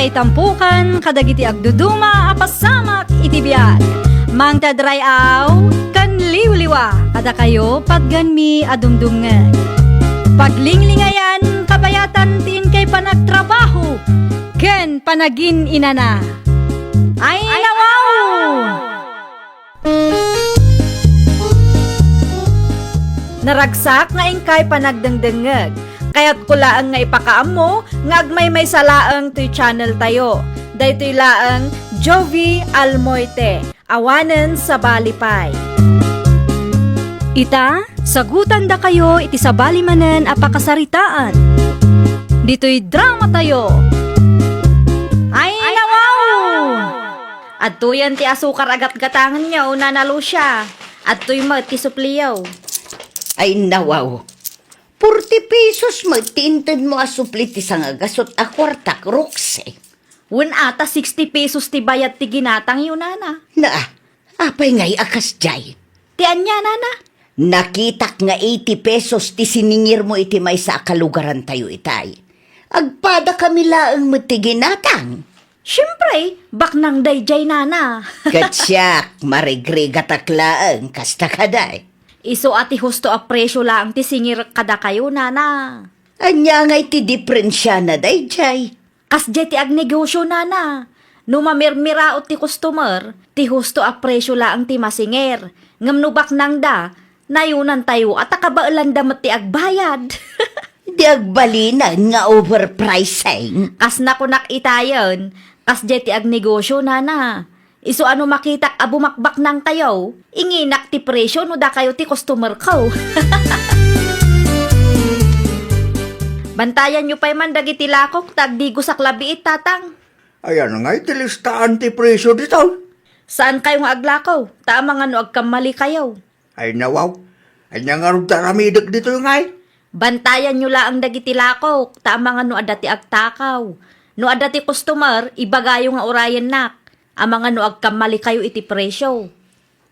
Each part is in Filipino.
kay tampukan, kadagiti agduduma, apasamak itibiyag. Mang tadray aw, kan liwliwa, kada kayo padganmi adumdumngeg. Paglinglingayan, kabayatan tin kay panagtrabaho, ken panagin inana. Ay nawaw! Naragsak nga ingkay panagdengdengeg. Kaya't kulaang nga ipakaam mo, nga agmay salaang to'y channel tayo. Daytoy laang Jovi Almoite, awanen sa balipay. Ita, sagutan da kayo iti sa balimanen apakasaritaan. Dito'y drama tayo. Ay nawaw! At tuyan ti asukar agat-gatangan niya o nanalo siya. At to'y magkisupliyaw. Ay nawaw. 40 pesos magtintin mo asupli ti sangagasot a kwartak rokse. Wen ata 60 pesos ti bayad ti ginatang yun, nana. Na, apay ngay akas jay. Ti anya, nana? Nakitak nga 80 pesos ti siningir mo iti may sa kalugaran tayo itay. Agpada kami laang mo ti ginatang. Siyempre, baknang dayjay, nana. Katsyak, marigrigatak-laang kasta kaday. Iso ati husto a presyo lang ti singir kada kayo, nana. Anya ngay ti diferensya na day jay. Kasjay ti agnegosyo, nana. Numamirmiraot ti customer, ti husto a presyo lang ti masingir. Ngamnubak nang da, nayunan tayo at akabailan damat ti agbayad. Di agbalinan nga overpricing. Kas na kunak itayon, kasjay ti agnegosyo, nana. Iso ano makitak abumakbak nang tayo, inginak ti presyo no da kayo ti customer ko. Bantayan nyo pa'y man dagiti lakok, tagdigo sa klabiit, tatang. Ayan nga itilistaan ti presyo dito. Saan kayong aglakaw? Tamang ano agkamali kayo. Ay nawaw. Ay nga rin taramidag dito yung ngay. Bantayan nyo laang dagiti lakok, tamang ano adati agtakaw. No adati customer, ibagayo nga orayan nak. Amang ano agkamali kayo iti presyo.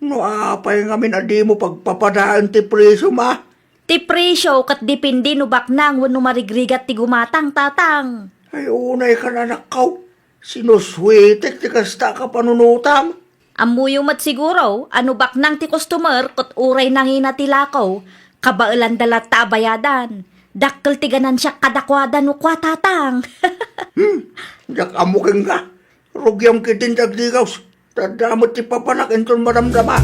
No apay nga adi mo pagpapadaan ti presyo ma. Ti presyo kat dipindi no baknang wano marigrigat ti gumatang, tatang. Ay unay ka na nakaw. Sinuswetek ti kasta ka panunutam. Amuyo mat siguro, ano baknang ti customer kat uray nangina ti lakaw, kabailan dalat tabayadan. Dakkel ti ganansya kadakwadan no kwa, tatang. Jak amuking ka. Rugyam kitin tagdigaws. Tadamot ti papanak entol maramdama.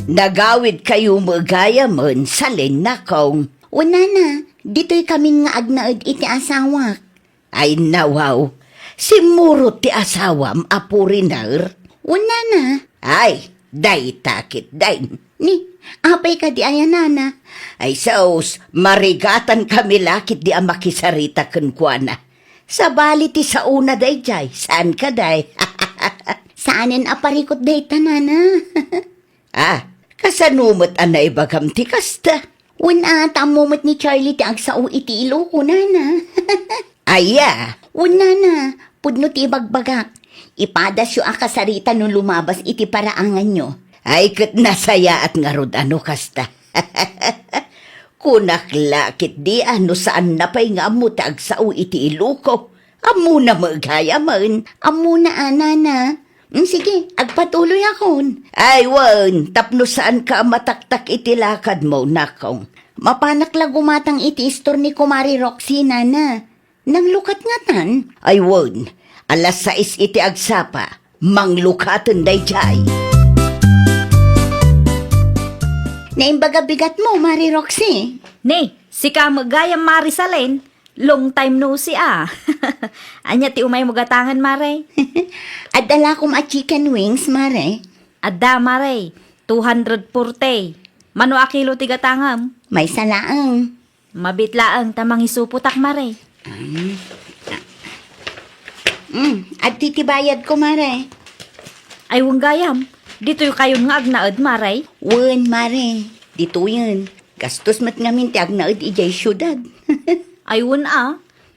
Nagawid kayo magaya mon sa linakong. Una na, dito'y kaming nga agnaad iti asawak. Ay nawaw, simurot ti asawam apurinar. Una na. Ay, day takit day. Ni, apay ka di ayan nana. Ay saos, marigatan kami lakit di amakisarita kenkwana. Sa bali ti sa una day jay, saan ka day? Saanin aparikot day tanana? Kasanumot anay bagam ti kasta. Una tamumot ni Charlie ti agsao iti ilo ko nana. Aya. Una na, pudno ti bagbagak. Ipadas yu akasarita no lumabas iti paraangan nyo. Ay kat nasaya at ngarod ano kasta. Kunak lakit di ano saan napay nga mo tag sao iti iluko. Amo na magaya man. Amo na anana. Sige, agpatuloy akon. Ay wan, tapno saan ka mataktak iti lakad mo nakong. Mapanak lang gumatang iti istor ni Kumari Roxy nana. Nang lukat nga tan. Ay wan, alas 6 iti agsapa. Manglukatan day jay. Naimbaga bigat mo, Mari Roxy. Ne, si ka magayam Marisalen, long time no si Anya ti umay mo gatangan, Mare. Adala ko chicken wings, Mare. Adda, Mare, 240. Mano a kilo ti gatangam? May salaang. Mabitlaang tamang isuputak, Mare. At titibayad ko, Mare. Ay gayam, dito yung kayon nga agnaad, Mare. Wen, Mare. Dito yun. Gastos mat ngamin ti agnaad ijay syudad. Ay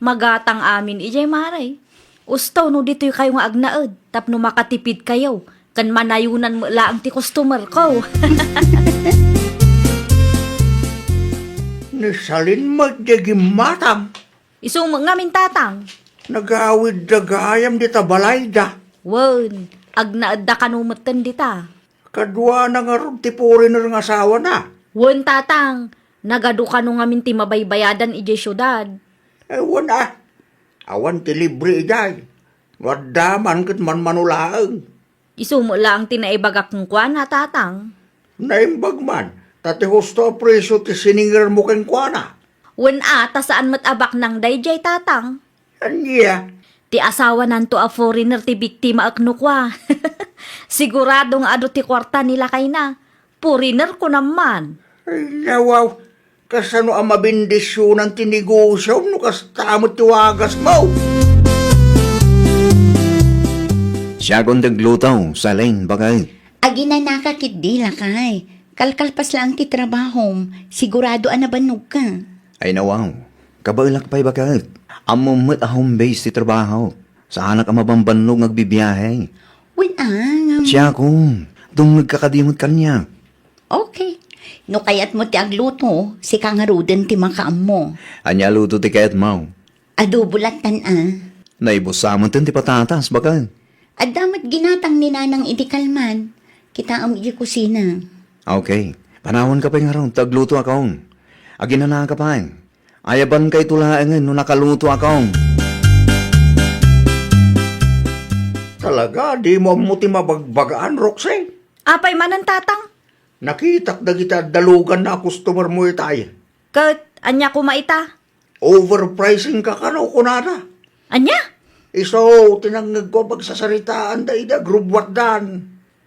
magatang amin ijay, Mare. Ustaw no dito yung kayo nga agnaad, tapno makatipid kayo, kan manayunan mo laang ti customer ko. Nisalin magdagim matam. Isumag ngamin tatang. Nagawid dagayam di tabalay da. Wen, agnaadda kanumatan dita. Kadwa na nga ron ti foreigner ng asawa na. Wen tatang, nagadu ka nung ngamin ti mabaybayadan ije syudad. Ewan awan ti libre iday. Wadaman kat man manulaang. Isumo lang tinaibagak ng kwana tatang. Naimbag man, tati husto preso ti sininger mo keng kuana. Wen ata saan matabak ng dayjay tatang. Anya, Ti asawa nanto a foreigner ti biktima aknukwa. Siguradong ado ti kwarta nila kay na. Foreigner ko naman. ay nawaw, kasano ang mabindisyon ng tinegosyo no kastamot tiwagas mo. Siya kong naglutaw, salin, bagay. Agi na nakakit dila kay. Kalkalpas lang ti trabaho. Sigurado anabanog ka. Ay nawaw, kabalak pa'y bagay. Amumot a home base ti trabaho. Sa anak ang mabambanlog nagbibiyahe. Siya kong, dong nagkakadimot kanya. Okay. No kayat mo ti agluto, si kangaruden ti makaam mo. Anya luto ti kayat mau. Adubulatan Naibusamon tin ti patatas, bagay. At damat ginatang ni nanang iti kalman. Kita am iti kusina. Okay, panahon ka pa nga ron, tagluto akong. Aginana ka pa. Ayaban kay tulaangan no nakaluto akong. Talaga, di mo ti mabagbagaan, Roxy. Apay manan tatang. Nakitak na kita dalugan na customer mo itay. Kat, anya kumaita. Overpricing ka kano kunana. Anya? Iso, tinanggag ko pagsasaritaan da ida group dan.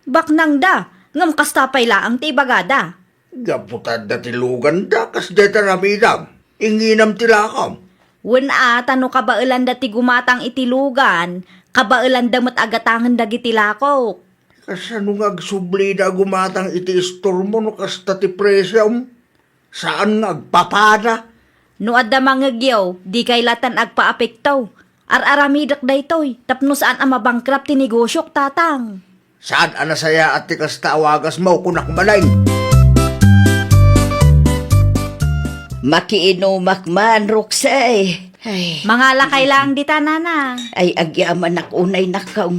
Baknang da. Ngam kastapay laang ti bagada. Gaputad da tilugan da, kas deta ramidam. Inginam tilakam. Wen ata no kabailan dati gumatang itilugan, kabailan damat agatangan dagiti lako. Kasano nga agsubli da gumatang iti store mo no kasta ti presyam? Saan nga agpapada? No adda mangagyaw, di kay latan agpaapektaw. Ar-aramidak daytoy, tapno saan ang mabangkrap ti negosyok tatang. Saan anasaya at ti kasta awagas mo kunak malay? Makiinumak man, Roxy. Ay, Mga lakay lang dita nana. ay agyaman nakunay nakaw.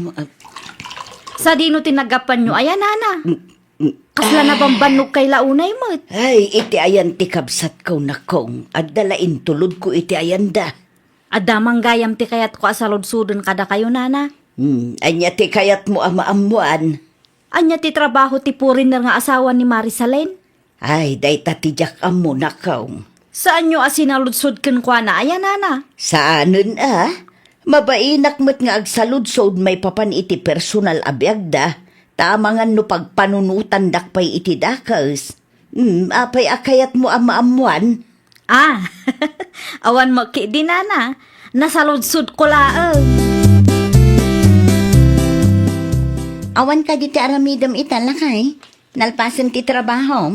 Sa dino tinagapan nyo, ayan nana. Kasla na bambanog kay launay mo't. Ay, iti ayan ti kabsat ko nakong. At dalain tulod ko iti ayan da. Adamang gayam ti kayat ko asaludsudon kada kayo nana. Anya ti kayat mo amaamuan. Anya ti trabaho ti foreigner nga asawa ni Marisalén. Ay, day tatijak amo nakaw. Saan nyo asinaludsud ken kwa na, ayan nana. Saanon Mabainak mo't nga agsaludsod may papan iti personal abiyagda. Tamangan no pagpanunutan dakpay iti dakas. Apay akayat mo amaamuan. Ah, awan mo ki di nana. Nasaludsud ko laang. Awan ka di ti aramidam italakay. Nalpasan ti trabaho.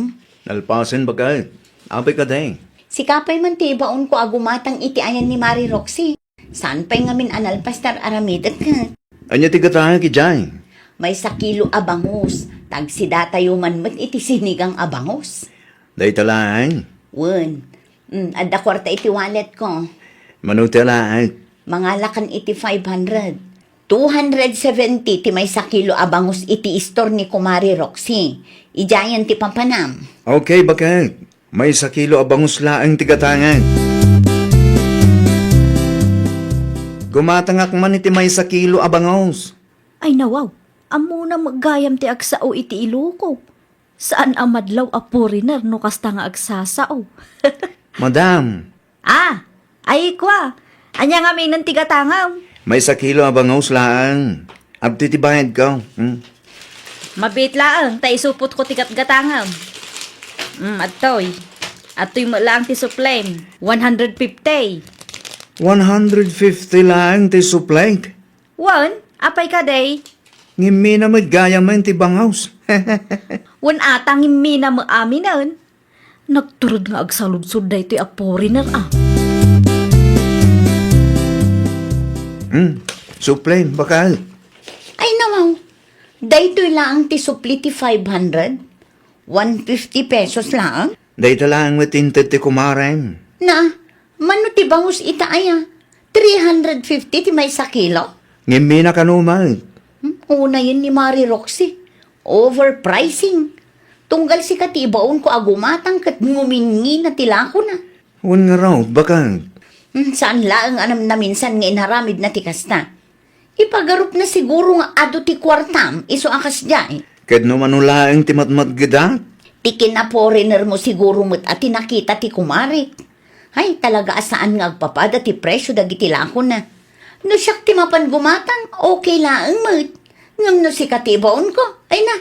Nalpasin bagay. Apay ka day. Si kapay man ti baon ko agumatang iti ayan ni Mari Roxy. Saan pa'y ngamin analpastar aramidat ka? Anya ti kataya ki Jay. May sakilo abangos. Tagsida tayo man mo't iti sinigang abangos. Day talaan. Wen. Adda kwarta iti wallet ko. Manutalaan. Mga lakan iti 500. 270 ti may sakilo abangos iti store ni Kumari Roxy. Ijayan ti pampanam. Okay, bakit? May sa kilo abangus laang tigatangan. Gumatangak man iti may sa kilo abangus. Ay nawaw, amo na maggayam ti agsao iti iluko. Saan ang madlaw a foreigner no kasta nga agsasao? Madam, Ay kwa. Anya nga may nantigatangam. may sa kilo abangus laang. Abti ti bayad ka. Mabit laang, ta isupot ko tigat gatangam. Atoy. Atoy mo lang ti suplem. 150. 150 laang ti suplank. Apay ka day. Ngimi na magaya man ti bangaus. Atang immi na mo aminan. Nagturod nga agsaludsud day ti a foreigner Suplen, bakal. Ay nawaw. Daytoy lang ti supli ti 500. 150 pesos lang. Day talang matinted ti kumarem. Na, Mano ti bangus ita aya? 350 ti may sa kilo? Ngimina ka naman. Una yun ni Mari Roxy. Overpricing. Tunggal si katibaon ko agumatang kat ngumingi na tilako na. Wan nga raw, bakang. Saan laang anam na minsan nga inaramid na tikas na. Ipagarup na siguro nga ado ti kwartam, iso akas dyan. Kad no manulaang timatmat gada. Tikin na foreigner mo siguro mo't at tinakita ti kumari. Ay, talaga asaan nga agpapada ti presyo dagiti lako na. No siyak ti mapan gumatang, okay laang mo't. Ngam no si katibaon ko, ay na,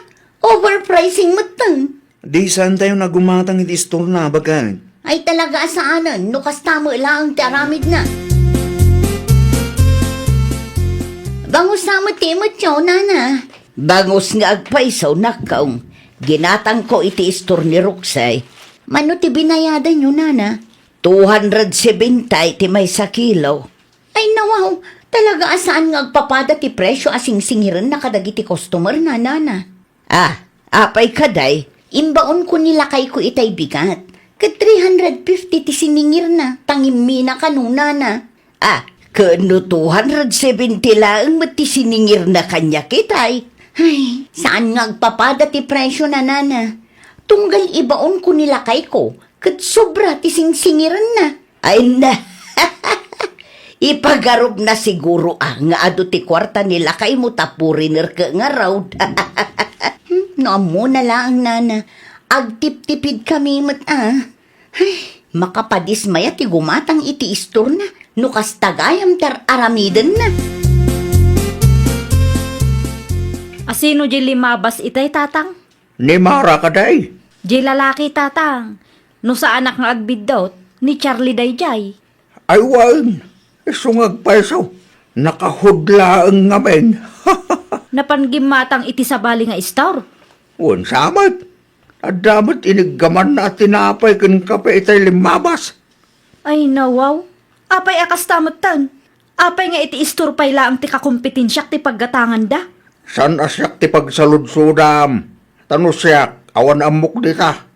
overpricing mo't tan. Di saan tayo nagumatang iti store na, bakang. Ay talaga asaanan, no kastamo laang ti aramid na. Bangus na mo timot yo, nana. Bangus nga agpaisaw nakaong. Ginatang ko iti store ni Roxay. Mano ti binayadan nyo, nana? 270 ti may sa kilo. Ay nawaw, talaga asaan nga agpapada ti presyo asing singiran na kadagiti customer na, nana. Apay kaday, imbaon ko nilakay ko itay bigat. Kat 350 ti siningir na, tangimina ka nung, nana. Kano 270 lang mat ti siningir na kanya kitay. Ay, saan nga agpapada ti presyo na, nana? Tunggal ibaon ko nilakay ko, kat sobra ti singsingiran na. Ay na, ipagarob na siguro nga ado ti kwarta nilakay mo tapuriner ka nga raw. Naamo na lang, nana. Agtip-tipid kami mat Ay, makapadismaya ti gumatang iti istor na. Nukas tagayam tar aramidan na. Asino di limabas itay, tatang? Ni Mara ka day. Di lalaki, tatang. No sa anak nga agbidot, ni Charlie Dayjay. Ay wan, isungag paisaw. Nakahudla ang ngamen. Napanggimatang iti sabali nga store. Wan samat. At damat iniggaman na tinapay kan kape itay limabas. Ay nawaw, apay akas tamot tan. Apay nga iti store pay laang ti kakumpetensyak ti paggatangan da. San asyak ti pagsaludsudam. Tanusyak, awan amok di ka.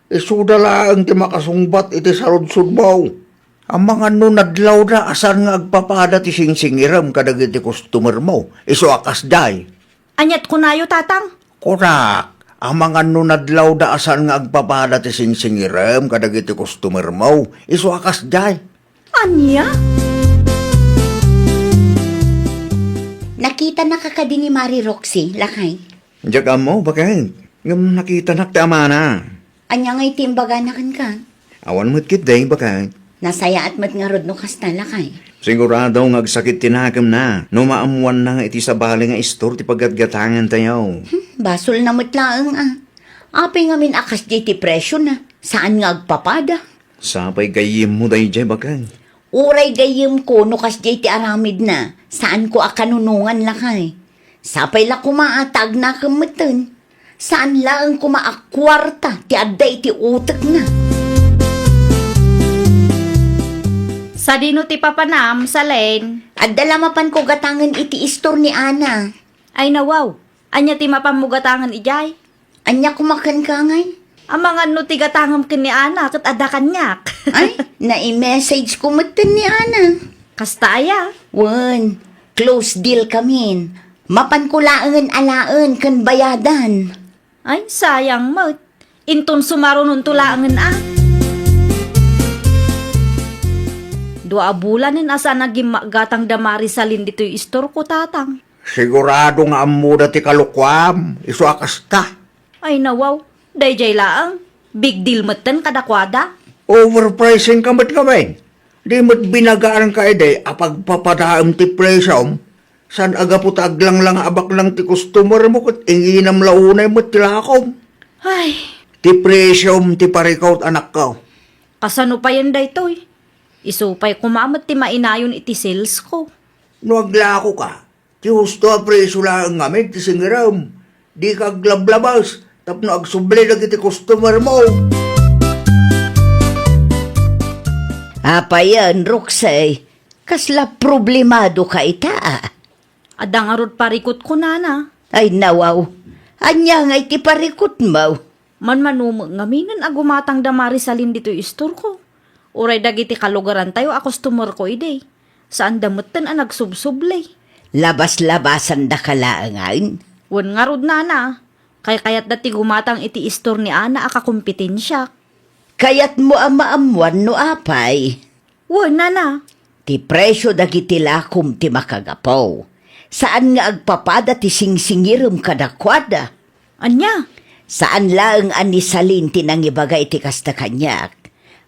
Isuda lang ti makasungbat iti saludsud mo. Ang mga nunadlaw na asan nga agpapada ti singsingiram kadag iti customer mo. Iso akas day. Anyat kunayo, tatang. Korak. Ang mga nunadlaw da asan nga agpapada ti singsingiram kadag iti customer mo. Iso akas day. Anya? Nakita na kakadi ni Mari Roxy, lakay. Diyak mo, bakang. Ngam nakita nak ti amana. Anya ngay timbaga na kan ka. Awan mo't kit day, bakang. Nasaya at mat nga rod no kasta, lakay. Sigurado nga agsakit tinakam na. No maamuan na nga iti sabali nga istor ti paggatgatangan tayo. Basol na matlaang Apay nga min akas di ti presyo na. Saan nga agpapada? Sapay gayim mo day jay, bakang. Uray gayem ko no kas di ti aramid na. Saan ko akanunungan lakay? Sapay la kumaatag na kamatan. Saan lang kumaakwarta ti aday ti utak na. Sa dino ti papanam, sa len. At dalamapan ko gatangan iti istor ni Ana. Ay nawaw, anya ti mapamugatangan ijay. Anya kumakan ka ngay? Ang mga no ti gatangam ken ni anak at ada kanyak. Ay, na-i-message ko matan ni Ana. Kasta aya. Wan, close deal kamin. Mapan ko laangan alaan kan bayadan. Ay, sayang mo. Inton sumarunon tulaangan Dua bulanin asa naging gatang damari sa lindito'y istor ko, tatang. Sigurado nga amuda ti kalukwam. Iso akas ta. Ay nawaw, dayjay laang. Big deal matan kadakwada. Overpricing kamat kami. Di mo't binagaan ka ide apag papadaam ti presyom. San aga po taglang lang abak lang ti customer mo kat inginam launay mo tilakom. Ay, Ti presyom ti parikaw anak ko. kasano pa yan daytoy? Isupay kumamat ti mainayon iti sales ko. No aglako ka. Ti husto a presyo lang ngamin ti singiram. Di ka aglablabas. Tapno agsubli na ti customer mo. Apayan, Roxay. Kasla problemado ka ita. Adang arod parikot ko, nana. Ay nawaw. Anya nga iti parikot mo. Man manumag ngaminan agumatang damari sa lindito'y istor ko. Uray dagiti kalugaran tayo a customer ko ide. Saan damutan ang nagsubsublay. Labas-labasan da kalaangan. Wan nga rod nana. Kayat dati gumatang iti istor ni Ana akakumpetensya. Kayat mo amaamuan no apay. Wan nana. Ti presyo dagiti lakom ti makagapaw. Saan nga agpapada ti singsingirum kadakwada? Anya? Saan lang anisalin ti nangibagay ti kasta kanyak?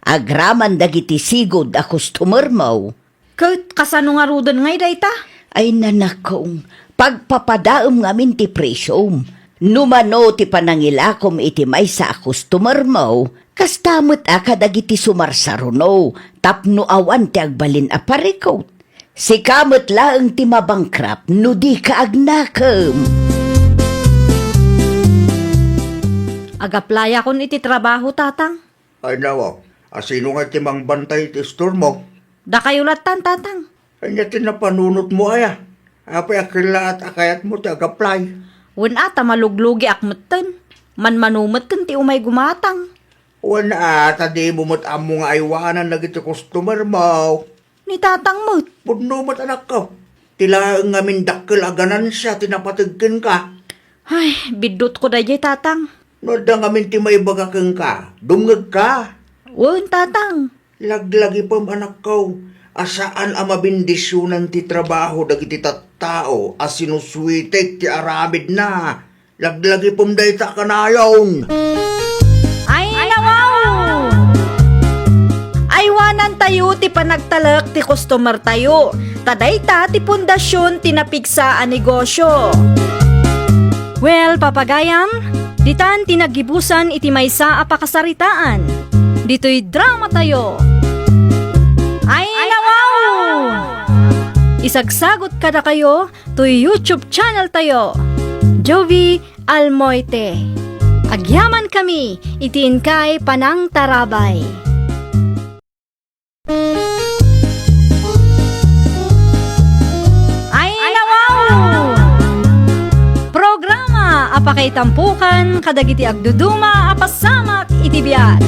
Agraman dagiti sigod a customer mo. Kahit kasano nga rodan ngay dayta? Ay nanakong, pagpapadaom ngamin ti presyom. Numano ti panangilakom iti may sa customer mo, kastamot aka dagiti sumarsaruno, tapno awan ti agbalin a parikot. Si kamot laeng ti mabangkrap, no di ka agnakam. Agaplaya kon iti trabaho tatang. Ay nawa, asino nga timang bantay ti store mo? Da kayo latan tatang. Ay niya tinapanunot mo aya. Apay akila at akayat mo tiag-apply. Wan ata maluglugi akmutten. Manmanumetten ti umay gumatang. Wala ata di mo amo nga aywanan na iti customer mo. Ni tatang mo't. Pudno mo't anak ko. Tila nga min dakkel aganan siya, tinapatigkin ka. Ay, bidot ko dayay tatang. Noda nga min ti may bagakeng ka. Dungag ka. Wan tatang. Laglagi pam anak ko. Asaan ang mabindisyonan ti trabaho dagiti tattao as sinuswitek ti aramid na. Laglagi pam dayta kanayon. Ay, nawaw! Aywanan tayo ti panagtalak ti customer tayo. Tadayta ti pundasyon ti napigsa a negosyo. Well, papagayam, ditan tinagibusan iti maysa a pakasaritaan. Dito'y drama tayo. Ay, nawaw! Isagsagot kada kayo to YouTube channel tayo. Jovi Almoite. Agyaman kami, itiin kay Panang Tarabay. Ay, nawaw! Programa apakaitampukan kadagiti agduduma apasamak itibiyat.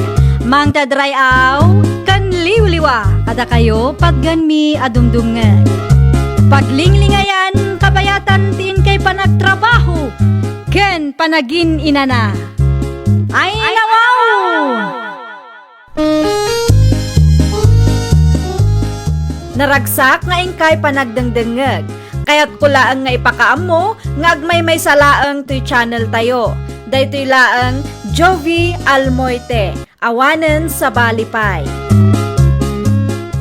Mang tadrayaw kan liwliwa kada kayo pagganmi adumdungan. Paglinglingayan kabayatan tin kay panagtrabaho ken panagin inana. Ay, nawaw! Naragsak nga ingkay panagdengdengeg. Kaya't kulaang nga ipakaam mo nga agmay may salaang to'y channel tayo. Daytoy laang Jovi Almoite. Awanen sa Balipay.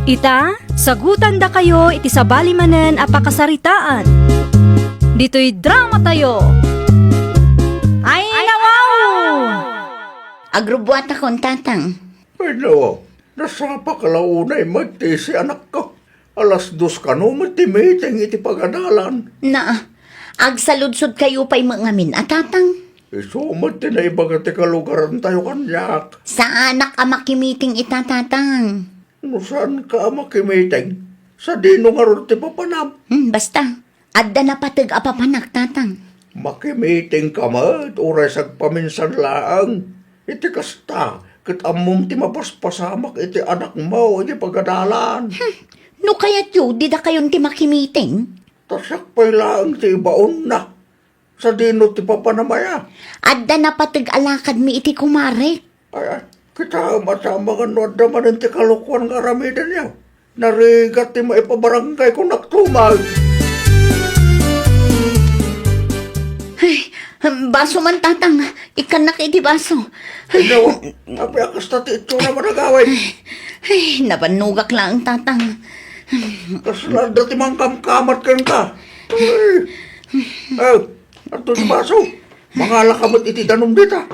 Ita, sagutan da kayo iti sa balimanen a pakasaritaan. Dito'y drama tayo. Ay, nawaw! Agrubuat akong tatang. Ay nawa, nasa pakalaunay magti si anak ko. Alas 2 ka no, matimiteng iti pagadalan. Na, agsaludsod kayo pa'y mangamin at tatang. Isumad tinaibaga ti kalugaran tayo kanyak. Sa anak a makimiting itatatang. No saan ka makimiting? Sa dino nga ron ti papanam. Basta, adda na patag apapanak tatang. Makimiting ka mat, uray sagpaminsan laang. Iti kasta, kat amom ti mapaspasamak iti anak mo, iti pagadalan. No kaya't yu, di da kayon ti makimiting. Tasak pa'y laang ti ibaon na. Sa dino ti papanamaya. Adda na patag alakad mi iti kumare. Ay, kita masama nga no adda man ti kalukuan nga ramidan niya. Narigat ti maipabarangay kung naktumag. Ay, baso man tatang, ikanak iti baso. Ay, nawa, api akas na ti ito na managawin. Ay, nabanugak lang tatang. Kaslanda ti mangkamkamat kan ka. Ay, ato ti baso. Mga lakamat iti danom dita.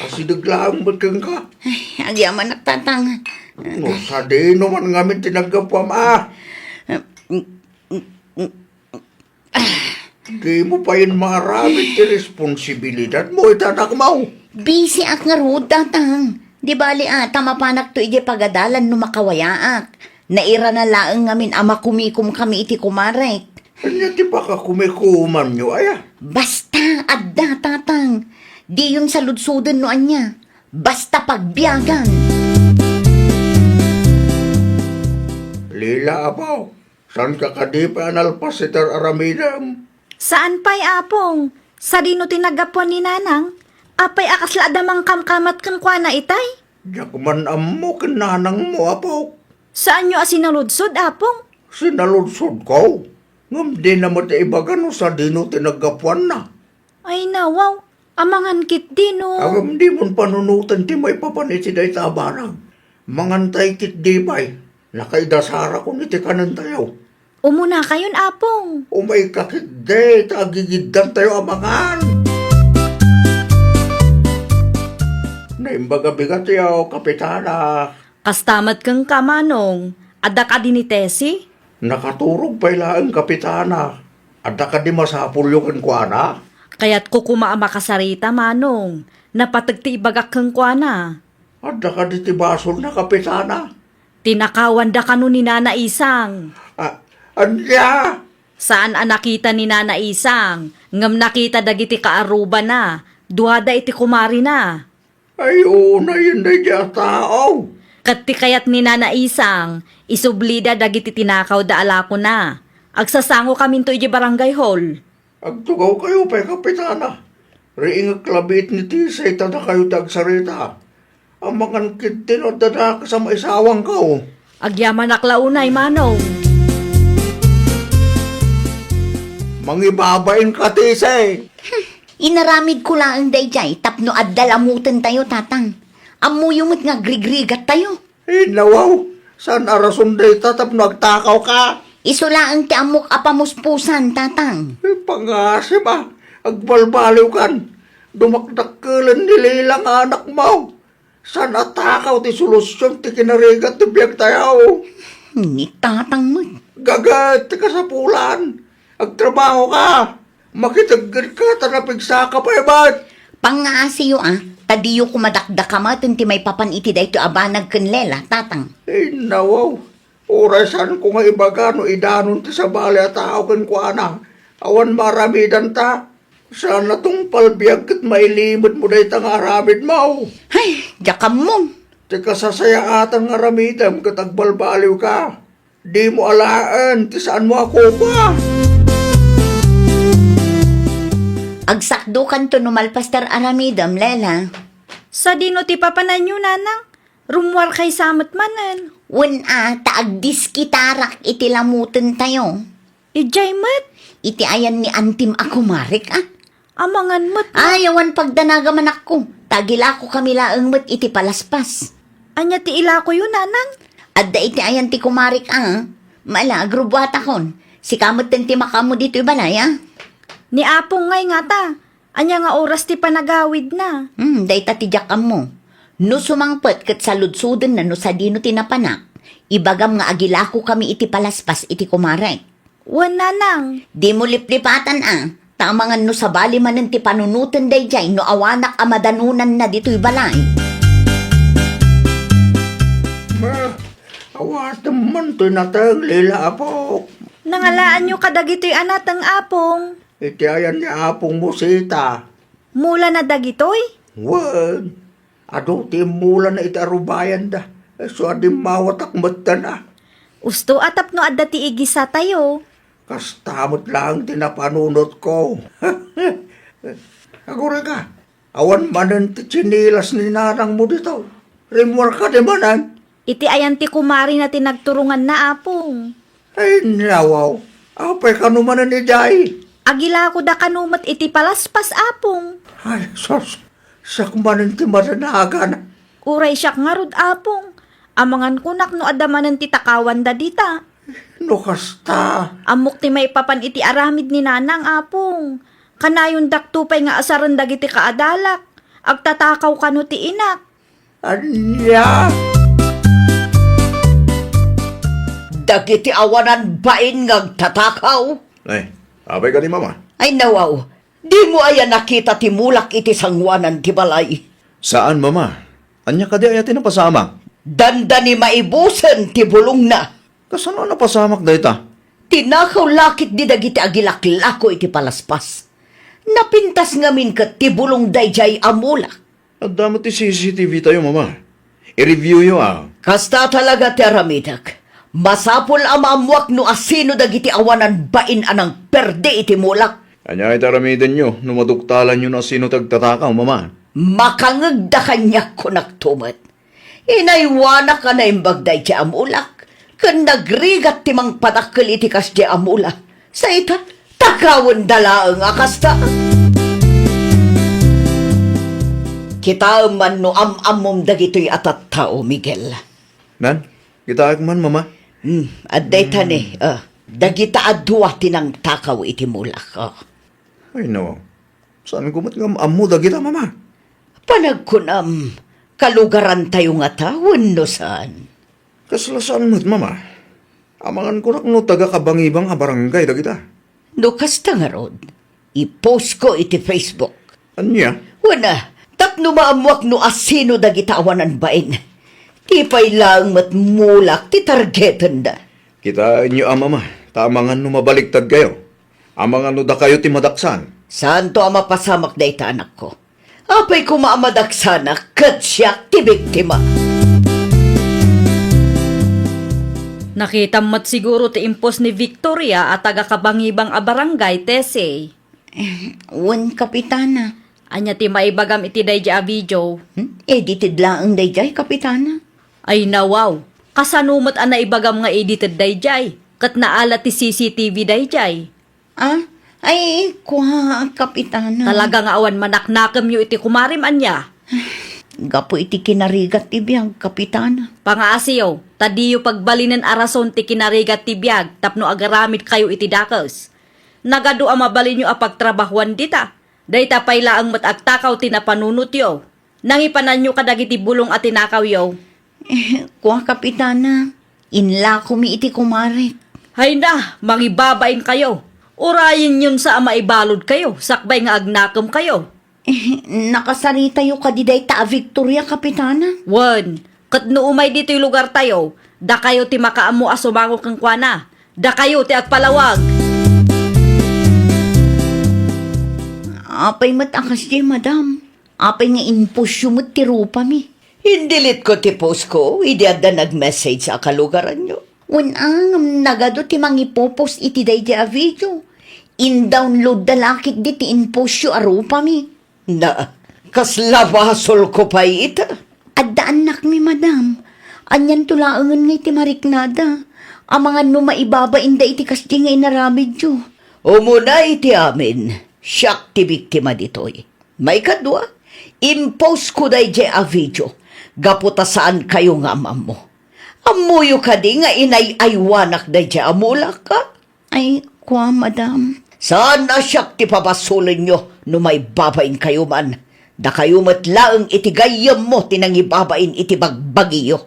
Asidaglaang ba't kan ka. Ay, agyaman nagtatang. No, sa dino man ngamin tinagapam Di mo pa yun maramit ti responsibilidad mo, itanak mo. Busy ak nga rood tatang. Di bali ata mapanak to iti pagadalan no makawayaak. Naira na laang ngamin ama kumikum kami iti kumarek. Kanya ti baka kumikuman nyo, aya. Basta adda tatang. Di yun sa ludsudan no anya. Basta pagbiyagan. Lila apaw, saan ka kadipa analpas si Ter Aramidam? Saan pa'y apong? Sa dino tinagapon ni nanang? Apay akasla damang kamkamat kang kwa na itay? Diyak man amo kinanang mo apaw. Saan nyo asinaludsod apong? Sinaludsod ko. Ngam di na matiibagan no sa dino tinagapuan na. Ay nawaw, amangan kit dino. Agam di mon panunutan ti may papaniti day tabarang. Mangantay kit di bay. Nakaidasara ko niti kanan tayo. Umuna kayon apong. Umay kakit day, tagigiddan tayo amangan. Naimbaga bigat yaw, kapitana. Kastamat kang kamanong. Ada ka din ni Tessie? Nakaturog pa ang kapitana. Ada ka di masapul yung kuana. Kaya't kukumaa makasarita manong. Napatagti ibagak kang kwa na. Ada ka di tibasol na kapitana. Tinakawan da ka nun ni Nana Isang. Anya! Saan ang nakita ni Nana Isang? Ngam nakita dagiti kaaruba na. Duhada iti kumari na. Ay, una yun na dya tao. Kati kayat ni Nana Isang, isublida dagiti tinakaw da alako na. Agsasango kami to iti barangay hall. Agtugaw kayo pa kapitana. Riing klabit ni Tisay tada kayo tagsarita. Ang mga kitin o dadak sa maisawang ko. Agyaman aklaunay manong. Mangibabain ka Tisay. Inaramid ko lang ang dayjay, tapno at dalamutan tayo, tatang. Amuyumot nga grigrigat tayo. Nawaw, saan arason day tatap nagtakaw ka? Isula ang ti amok apamuspusan, tatang. Pangasim agbalbaliw kan. Dumakdakkelan nililang anak mo. Saan atakaw ti solusyon ti kinarigat ti biyag tayo? Ni tatang mo. Gagat ti kasapulan. Agtrabaho ka. Makitagad ka tanapig sa kapaybat. Pangasiyo tadiyo kumadakdakamatin ti may papan iti dayto abanag kenlela, tatang. Nawaw. Orasan ko nga ibagano idanon ti sa bali at tao kan ko ana. Awan maramidan ta. Sana tong palbiyag kat mailimot mo dahi tang aramid mo. Ay, jakam mo. Ti kasasaya atang aramidam kat agbalbaliw ka. Di mo alaan ti saan mo ako ba? Agsakdo kan to numalpastar aramidam, lela. Sa dino ti papananyo nanang, rumwar kay samat manan. Taagdiskitarak iti lamutan tayo. Ijay mat, Iti ayan ni antim ako marik, amangan mat. Ayawan pagdanagaman ako. Tagila ko kami laang mat iti palaspas. Anya ti ila ko yun nanang. Adda iti ayan ti kumarik, Mala, grubuat akon. Si kamot ti makamo dito ibalay, Ni apong ngay nga ta. Anya nga oras ti panagawid na. Day tatidyak mo. No sumangpet kat sa ludsudan na no sa dino tinapanak, ibagam nga agilako kami iti palaspas iti kumarek. Wan nanang. Di mo liplipatan tamangan no sa bali manen ti panunutan day jay no awanak amadanunan na dito'y balay. Awas naman to natang lila apok. Nangalaan nyo kadagito'y anatang apong. Iti ayan ni apong musita. Mula na dagitoy. Wan. Ado ti mula na iti arubayan da. So adim mawatak matan Usto atap no adda ti igisa tayo. Kastamot lang tinapanunot ko. Agure ka. Awan manan ti chinilas ni nanang mo dito. Rimwar ka di manan. Iti ayan ti kumari na tinagturungan na apong. Ay nawaw. Apay ka numanan ni Jai. Agila ko da kanumat iti palaspas apong. Ay sos. Sakmanan ti maranagan. Uray siyak nga rod apong. Amangan kunak no adamanan ti takawan da dita. No kasta. Amok ti may papan iti aramid ni nanang apong. Kanayon daktupay nga asaran dagiti kaadalak. Agtatakaw kano ti inak. Anya. Dagiti awanan bain ngagtatakaw. Ay, abay ka ni mama. Ay nawaw, di mo ayan nakita ti mulak iti sangwanan ti balay. Saan, mama? Anya ka di ayatin na pasamak? Danda ni maibusan ti bulong na. Kasano na pasamak da ita? Tinakaw lakit di dagiti agilaklako iti palaspas. Napintas ngamin kat ti bulong dayjay amulak. Nagdamot ti CCTV tayo, mama. I-review yo, Kasta talaga ti aramidak. Masapol amamwak no asino dagiti awanan bain anang perde iti mulak. Anya ay taramidin nyo, numaduktalan nyo na sino tagtatakaw, mama. Makangagda kanya ko nagtumat. Inaywana ka na imbagday ti amulak. Kan nagrigat ti mang padakkel iti kas ti amula. Sa ita, takawan dalaang akasta. Kita man no am-amom dagito'y atat tao, Miguel. Nan, kita man, mama. At dayta ni, dagita adwa tinang takaw iti mulak. Ay, no. Saan kumat nga amu dagita, mama? Panagkunam, kalugaran tayo nga tawon no saan. Kaslasaan mo't, mama. Amangan ko no taga-kabangibang a barangay dagita. No kasta nga rod, i-post ko iti Facebook. Anya? Wana, tapno maamwak no asino dagita awanan bain. Tipay lang matmulak ti targetan da. Kita inyo, mama. Tamangan no mabaliktad kayo. Amangan no da kayo ti madaksan. Saan to ang mapasamak da ita anak ko? Apay ko maamadaksana, kat siya ti biktima. Nakita mo't siguro ti impos ni Victoria at taga-kabangibang a barangay, Tese. Wan kapitana. Anya ti maibagam iti dayja a video. Edited lang ang dayjay, kapitana. Ay nawaw, kasanumot ang naibagam nga edited dayjay. Kat naala ti CCTV dayjay. Ay, kuha, kapitana. Talaga nga awan manaknakam yu iti kumarim anya. Gapo iti kinarigat ti biyang, kapitana. Pangaasiyo, tadiyo pagbalinen arason ti kinarigat ti biyag tapno agaramid kayo iti dakos. Nagado ang mabalin nyo a pagtrabahuan dita. Dayta payla ang matagtakaw ti napanunot yo. Nangipanan nyo kadagiti bulong at tinakaw yo. Kuha, kapitana. Inla kumi iti kumarik. Hay na, mangibabain kayo. Urayin yun sa maibalod kayo, sakbay nga agnakam kayo. Nakasarita yu kadiday ta Victoria, kapitana. Wan, kat no umay dito'y lugar tayo, da kayo ti makaamu a sumango kang kwana. Da kayo ti agpalawag. Apay matakas di, madam. Apay nga impusyo mo ti rupa mi. Hindilit ko ti post ko, idi adda nag-message sa kalugaran nyo. Unang nagado ti mangipopost iti day di a video. In-download dalakit di ti impusyo a rupa mi. Na, kaslabasol ko pa ita. Adda anak mi, madam. Anyan tulaangan nga iti mariknada. Ang mga numaibaba inda iti kasdi nga inaramid yo. Umuna iti amin. Siyak ti biktima ditoy. May kadwa, impose ko day di a video. Gaputa saan kayo nga amam mo. Amuyo ka di nga inay-aywanak day di amulak ka. Ay, kwa, madam. Saan na siyak ti pabasulin nyo no may babain kayo man? Da kayo matlaang itigayam mo tinangibabain iti bagbagiyo.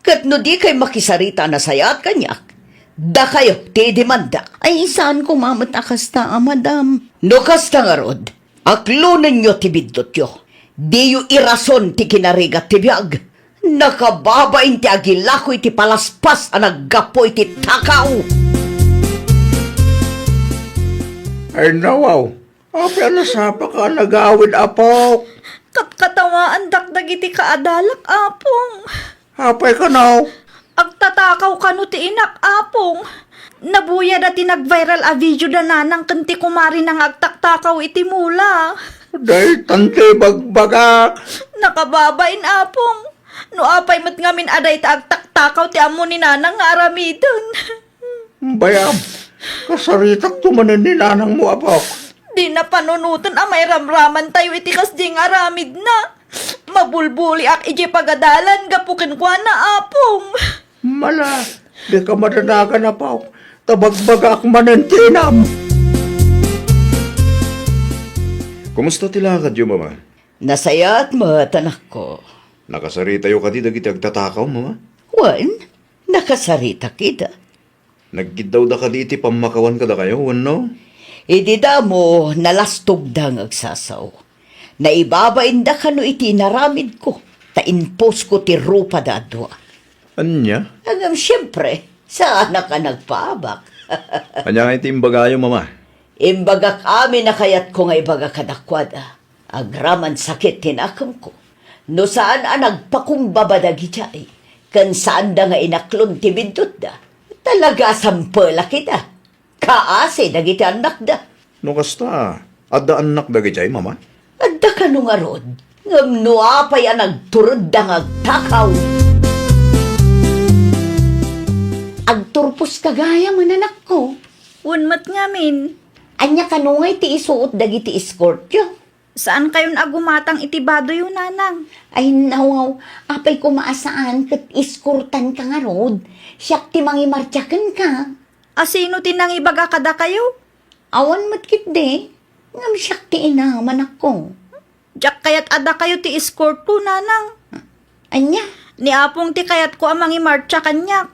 Kat no di kay makisarita na sayat kanyak. Da kayo ti demanda. Ay, saan ko mamatakaста, madam? No kasta nga rod, aklunan nyo ti bidot yo. Di yu irason ti kinarigat ti biyag. Nakababain ti agilakoy ti palaspas a naggapoy ti takaw. Ay, nawaw. Apya na sapa ka nagawid, apok. Katkatawaan dakdag iti kaadalak, apong. Apay ka now. Agtatakaw ka no ti inak, apong. Nabuya na ti nag-viral a video na nanang kanti kumari nang agtaktakaw iti mula. Dahil tante bagbagak. Nakababain, apong. No apay mat ngamin aday ta agtaktakaw ti amo ni nanang nga aramidon. Bayam, kasaritak tumanin ni nanang mo, apok. Di na panunutan ang may ramraman tayo iti kasding aramid na. Mabulbuli ak iji pagadalan gapukin kwa na, apong. Mala, di ka madanagan, apok. Tabagbagak manentinam. Kumusta tilakad yo, mama? Nasayat mo, tanak ko. Nakasarita yo kadi dagiti agtatakaw, mama? Wan, nakasarita kita. Nagkidaw da kadi iti pamakawan kada kayo, no? Idi da mo nalastog da ngagsasaw. Naibabain da kano iti naramid ko. Ta-impose ko ti rupa da adwa. Anya? Hanggang siyempre, saan ka nagpaabak? Anya nga iti imbagayo, mama? Imbagak amin na kayat ko nga ibaga kadakwada. Agraman sakit tinakam ko. No saan ang nagpakumbaba da gijay. Kan saan da nga inaklon ti bindot da. Talaga sampala kita. Kaase dagiti anak da. No kasta, adda anak dagiti mama? Adda ka nung arod. Ngam no apay ang nagturod da nga agtakaw. Agturpos kagaya man anak ko. Unmat ngamin. Anya kanungay ti isuot dagiti Scorpio. Saan kayon agumatang itibado yun, nanang? Ay nawaw, apay kumaasaan kat iskurtan ka nga rod. Siyak ti mangimartyakan ka. Asino tinang ibaga kada kayo? Awan matkit de. Ngam siyak ti inaman ako. Diyak kayat ada kayo ti escort po, nanang. Anya? Ni apong ti kayat ko amang imarcha kanyak.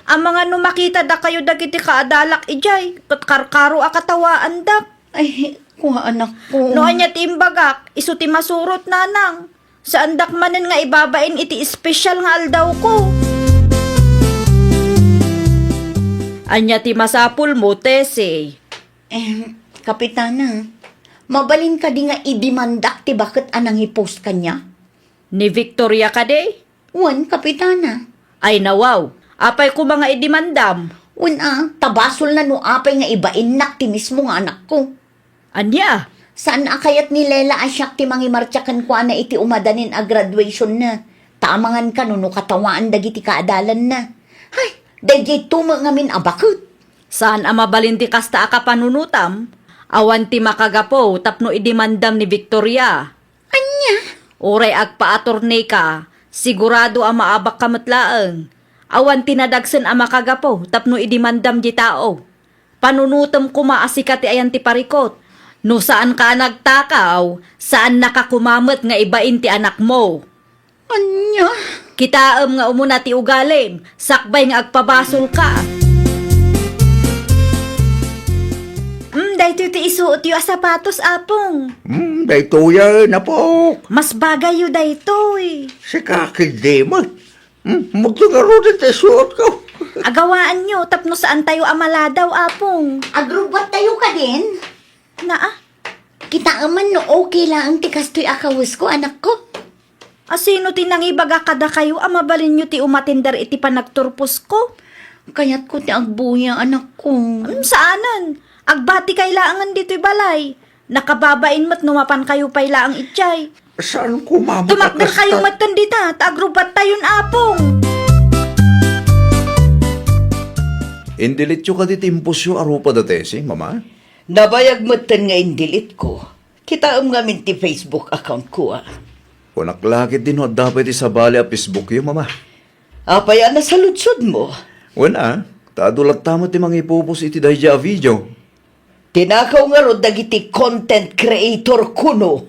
Ang mga numakita da kayo dagiti kaadalak ijay. Kat karkaro akatawaan dak. Ay, kuha anak ko. No anya ti imbagak, isu ti masurot, nanang. Saan dak manen nga ibabain iti espesyal nga aldaw ko. Anya ti masapul mo, Tese. Kapitana, mabalin ka di nga idimandak ti bakit anang ipost kanya? Ni Victoria ka de? Wan, kapitana. Ay nawaw, apay ko mga idimandam. Tabasol na no apay nga ibainak ti mismo nga anak ko. Anya? Saan akayat ni Lela asyak ti mangimartyakan ko na iti umadanin a graduation na. Tamangan ka no katawaan dagiti kaadalan na. Hay, dagiti tuma ngamin abakot. Saan ama balinti kasta aka panunutam? Awan ti makagapo tapno idimandam ni Victoria. Anya? Oray agpa-atorney ka, sigurado ang maabak kamatlaang. Awan tinadagsen ang makagapo tapno idimandam di tao. Panunutam kumaasikat ti ayan ti parikot. No saan ka nagtakaw, saan nakakumamat nga ibain ti anak mo. Anya? Kitaam nga umuna ti ugalim, sakbay nga agpabasol ka. Dahito ti isuot yu sapatos, apong. Dahito yan na po. Mas bagay yu dahito eh. Si kakindi mo. Magtugaro din tayo suot ko. Agawaan nyo, tapno saan tayo amaladaw, apong. Agrubat tayo ka din? Naa, Kita aman no okay lang ang tikastoy akawis ko, anak ko. asino tinangibaga kada kayo, amabalin nyo ti umatindar iti panagturpos ko. Kaya't ko ti agbuya, anak ko. Saanan? Agbati kay laangan dito'y balay. Nakababain mat numapan kayo pay laang itchay. Saan kumamot Tumakder kayong matandita, taagrubat tayon, apong. Indilityo ka di timpos arupa da Tese, mama? Nabayag matan nga indilit ko. Kita ngamin ti Facebook account ko, Kunaklakit din dapat isabali a Facebook yun, mama. Apay na sa lutsod mo. Wala, tadulat tamo ti mga ipupos iti dayja a video. Tinakaw nga ro dagiti content creator kuno.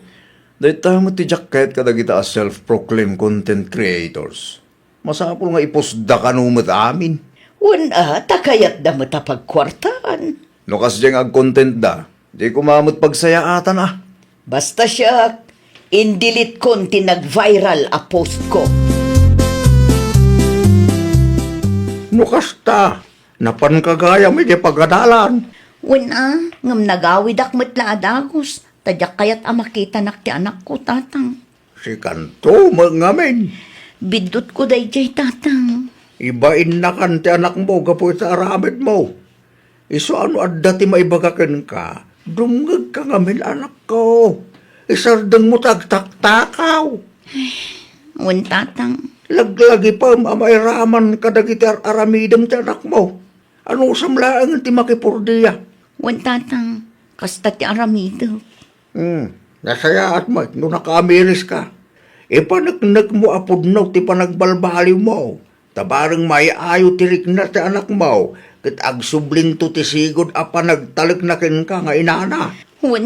Dahil tamo ti jacket kadagita as self-proclaimed content creators. Masapol nga iposda kanumat amin. Takayat da matapagkwartaan. No kasyang ag-content da, di kumamot pagsayaatan ah. Basta siya, indilit kon tinag-viral a post ko. No kasta, napan kagaya may di pagadalan. Ngam nagawid ak matla adagos. Tadyak kayat makita nak ti anak ko, tatang. Si kanto ngamin. Bidot ko dayjay, tatang. Ibain na kan ti anak mo kapoy sa aramid mo. Iso ano adda ti maibagakan ka, dumgag ka ngamin anak ko. Isardang mo tagtaktakaw. Tatang. Laglagi pa amairaman kadagiti aramidam ti anak mo. Ano samlaang ti makipurdiya? Tatang. Kasta ti aramido. Nasaya at mo, no nakamiris ka. Ipanagnak mo apudnaw ti panagbalbaliw mo. Tabarang may ayo tirik na ti anak mo. Kat agsubling to ti sigod a panagtaliknakin ka nga inana.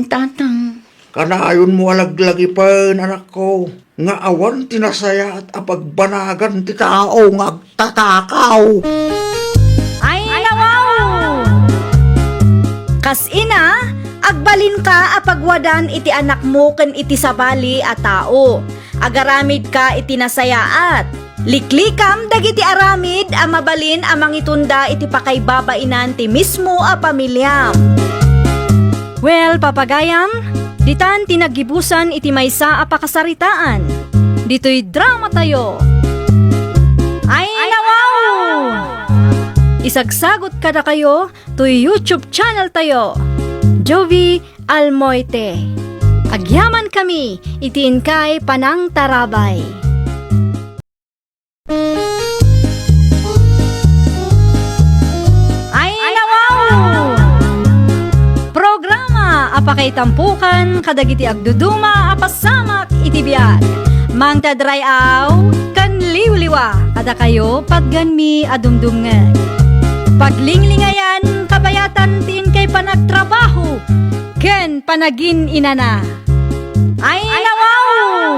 Tatang. Kanayon mo alaglagi pa anak ko. Nga awan tinasaya at apagbanagan ti tao nga agtatakaw. Ay, nawaw! Kas ina, agbalin ka apagwadan iti anak mo ken iti sabali a tao. Agaramid ka iti nasayaat. Liklikam dagiti aramid a mabalin amang itunda iti pakaybabainan ti mismo a pamilyam. Well, papagayam, ditan tinagibusan iti maysa a pakasaritaan. Dito'y drama tayo. Ay Isagsagot kada kayo to YouTube channel tayo. Jovi Almoite. Agyaman kami, itiin kay Panang Tarabay. Ay nawaw! Programa apakay tampukan kadagiti agduduma apasamak itibiyag. Mang tadrayaw kan liwliwa kada kayo pagganmi adumdumngeg. Paglinglingayan kabayatan tin kay panagtrabaho ken panagin inana. Ay nawaw!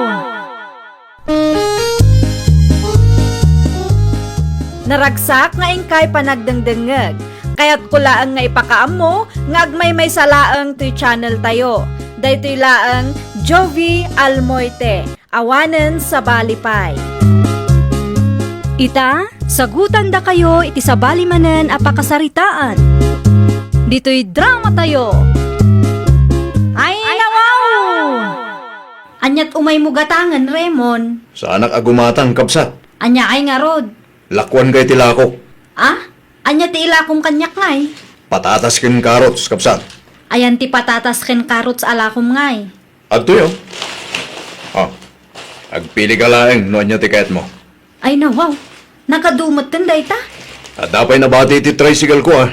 Naragsak nga ingkay panagdengdengeg. Kaya't kulaang nga ipakaam mo nga agmay may salaang to'y channel tayo. Daytoy laang Jovi Almoite. Awanen sa Balipay. Ita, sagutan da kayo iti sa balimanen apakasaritaan. Dito'y drama tayo. Ay nawaw! Anyat umay mugatangan, Raymond. Sa anak agumatang kapsat. Anya ay nga rod. Lakwan kay tilako. Ah? Anya ti ilakong kanyak ngay. Patatas kin karots kapsat. Ayan ti patatas ken karots alakom ngay. Adto yo. Oh. Agpili ka laeng no anya tiket mo. Ay nawaw. Nakadumot kan dayta. Adapay na bati ti tricycle ko ah.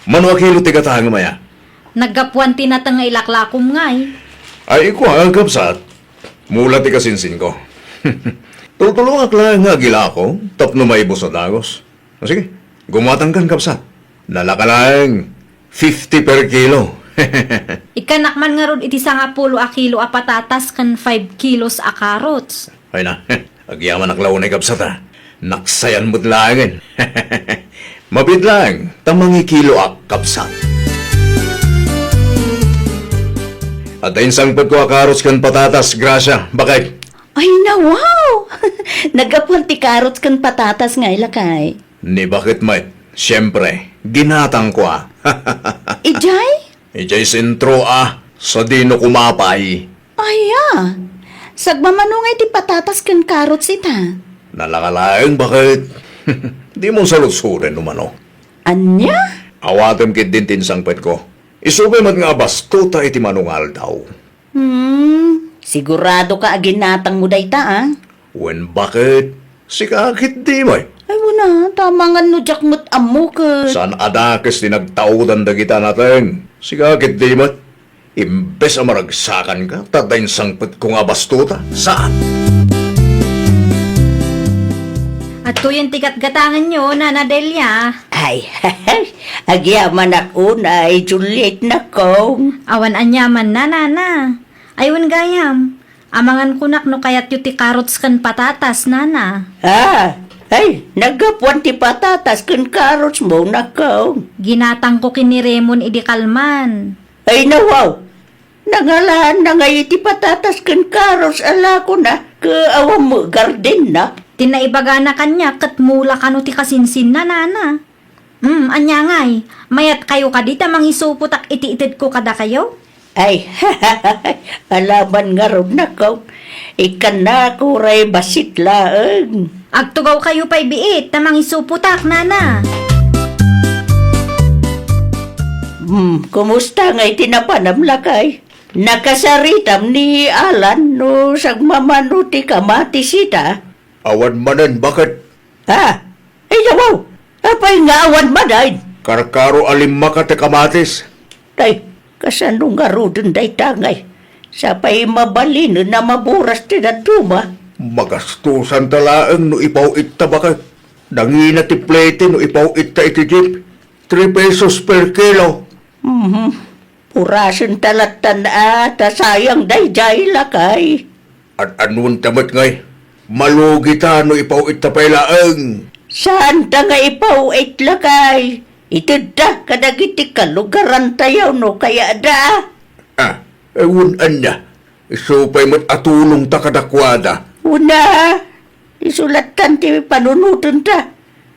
Mano kilo ti katang maya. Naggapuan ti natang nga ilaklakom ngay. Ay ko ang kapsat. Mula ti kasinsin ko. Tutulong lang nga gila ko. Tapno maibos sa dagos. O sige, gumatang kan kapsat. Nalakalang 50 per kilo. Ikanak man nga rod iti 10 a kilo a patatas kan 5 kilos a carrots. Ay na, agyaman ang launay kapsat ha. Naksayan mo't langin. Mabid lang, tamangi kilo ak kapsat. At ayun sangpot ko akaros kan patatas, grasya. Bakit? Ay nawaw! Nagapuan ti karots kan patatas nga ilakay. Ni bakit mate? Siyempre, ginatang ko ah. Ijay? Ijay sentro ah, sa dino kumapay. Aya, sagmamanungay ti patatas kan karots ita. Nalakalaeng bakit? Di mo salusurin umano. Anya? Awatem kit din tinsangpet ko. Isubay mat nga bastuta iti manungal daw. Sigurado ka aginatang mo dayta ah. Wen bakit? Sikakit di mo eh. Ay wala, tamangan no jak mo't amo ka. Saan adakes tinagtaudan dagita natin? Sikakit di mo. Imbes ang maragsakan ka, tadayin sangpet ko nga bastuta. Saan? At tuyen tikat gatangan nyo, Nana Delia. Ay, agyaman ako na ay Juliet na kong. Awan anyaman na, Nana. Aywan gayam. Amangan kunak no kayat yu ti karots kan patatas, Nana. Ay, nagapuan ti patatas kan karots mo na kong. Ginatang ko kini Raymond idi kalman. Ay nawaw, nangalaan na ngayon ti patatas kan karots ala ko na kaawam mo garden na. Tinaibaga na kanya kat mula kano ti kasinsin na, Nana. Anya ngay. Mayat kayo kadita mangisuputak iti-itid ko kada kayo. Ay, alaman nga ron na ko. Ikan na ko ray basit laeng. Agtugaw kayo pa'y biit na mangisuputak, Nana. Kumusta nga'y tinapanam lakay? Nakasaritam ni Alan no sagmamano ti kamatis ita. Awan manan, bakit? Ay yawaw, apay nga awan madain. Karkaro alimma ka te kamatis. Tay, kasanong nga rodon day tangay. Sapay mabalin na maburas ti natuma. Magastusan talaang no ipaw ita bakit? Dangina ti plete no ipaw ita iti jeep. 3 pesos per kilo. Purasan talatan sayang day jay lakay. At anun tamat ngay? Malugi ta no ipaw ita pailaang. Saan ta nga ipaw lakay? Itid da kadagiti kalugaran tayaw no kaya da. Ewan anya. Isupay mo't atulong ta kadakwada. Una, isulatan ti panunutan ta.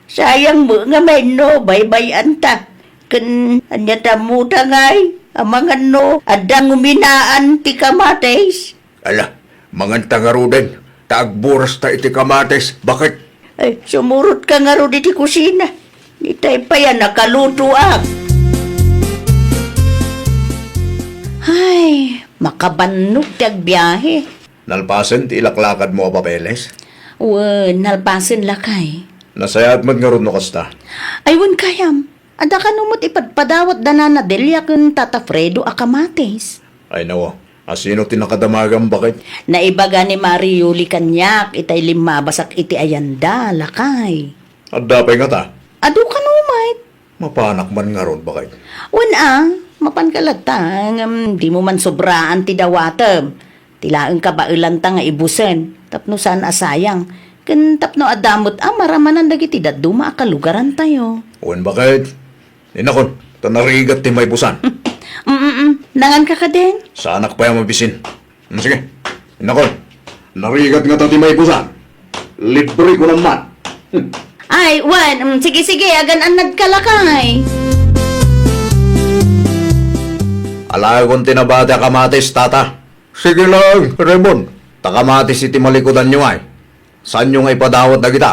Sayang mo nga may no, baybayan ta. Kan anya ta mo da ngay, amangan no, adang uminaan ti kamates. Ala, mangan tangaruden. Taagburas ta iti kamates. Bakit? Ay, sumurot ka nga ro di kusina. Itay pa yan nakaluto ak. Ay, makabannog tiyag biyahe. Nalpasen ti ilaklakad mo a papeles. Nalbasin lakay. Nasayat man nga ron no kasta. Aywan kayam. Ada ka numot ipadpadawat danana delya kun Tata Fredo akamates. Ay nawa, asino tinakadamagang bakit? Naibaga ni Mariuli kanyak itay limabasak iti ayanda lakay. At dapay nga ta, Adu ka numay. mapanak man nga ron bakit? Mapankalatang, di mo man sobraan ti dawatem. Tilaang kabailan ta nga ibusen. Tapno saan asayang. Ken tapno adamot maramanan dagiti daduma akalugaran tayo. Uwan bakit? Inakon, tanarigat ti may busan. Nangan ka ka din? Sa anak pa yung mabisin. Sige, inakon, narigat nga ta ti may busan. Libre ko naman. Ay, Wan, sige, agan anad ka lakay. Alagon tinabate kamatis, tata. Sige lang, Raymond. Takamatis iti malikudan nyo ay. Saan nyo nga ipadawat na kita?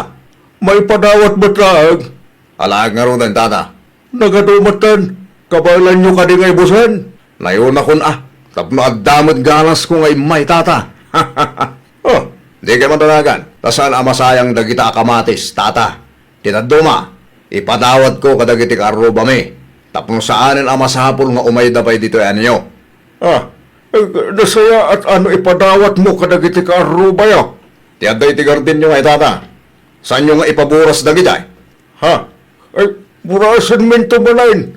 May padawat batlag. Alag nga rin, tata. Nagadumatan. Kabailan nyo ka di ngay busan. Layo na kun Tapno agdamot galas ko ngay may tata. Oh, di kayo matanagan. Tasan amasayang dagita kamatis, tata. Tinaduma. Ipadawat ko kadagiti karubami. Tapno saanin amasapol nga umay dapay dito yan nyo. Nasaya at ano ipadawat mo kadagiti karubayo. Tiyaday ti gardin nyo ngay tata. Saan nyo nga ipaburas dagitay? Ay, burasin minto malain.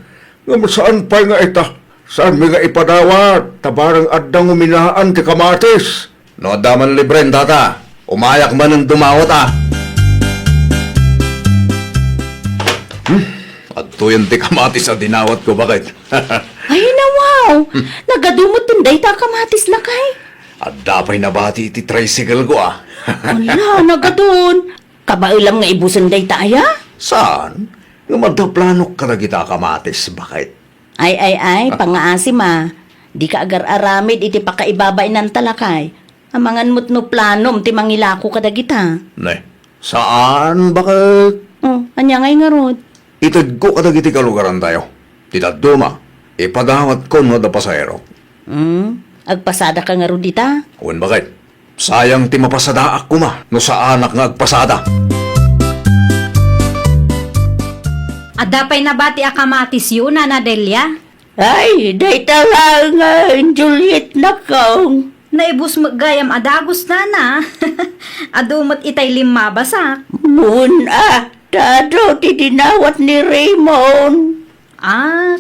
Saan pa nga ita? Saan mi nga ipadawat? Tabarang addang uminaan ti kamatis. No, daman libren, tata. Umayak man ang dumawat, At tuyan ti kamatis ang dinawat ko, bakit? Ay, nawaw. Nagadumot tinday ta kamatis lakay. At dapay nabati iti tricycle ko, Wala, nagadun. Kabailam nga ibusan day taaya? Saan? Nga magdaplanok ka na kita kamatis, bakit? Ay, pangaasim Di ka agar aramid iti pakaibabay ng talakay. Amangan mo't no planom ti mangilako kadagita. Ne, saan, bakit? Anya ngay nga rod. Itad ko kadagiti kalugaran tayo. Titaduma, ipadawat ko no da pasahero. Agpasada ka nga rod dita. Uwan bakit? Sayang ti mapasada ako no sa anak nga agpasada. At dapay nabati a kamatis yun, Nana Delia. Ay, day lang Juliet na kong. Naibus magayam adagos, Nana. Adumot itay limabasak. Tado ti dinawat ni Raymond.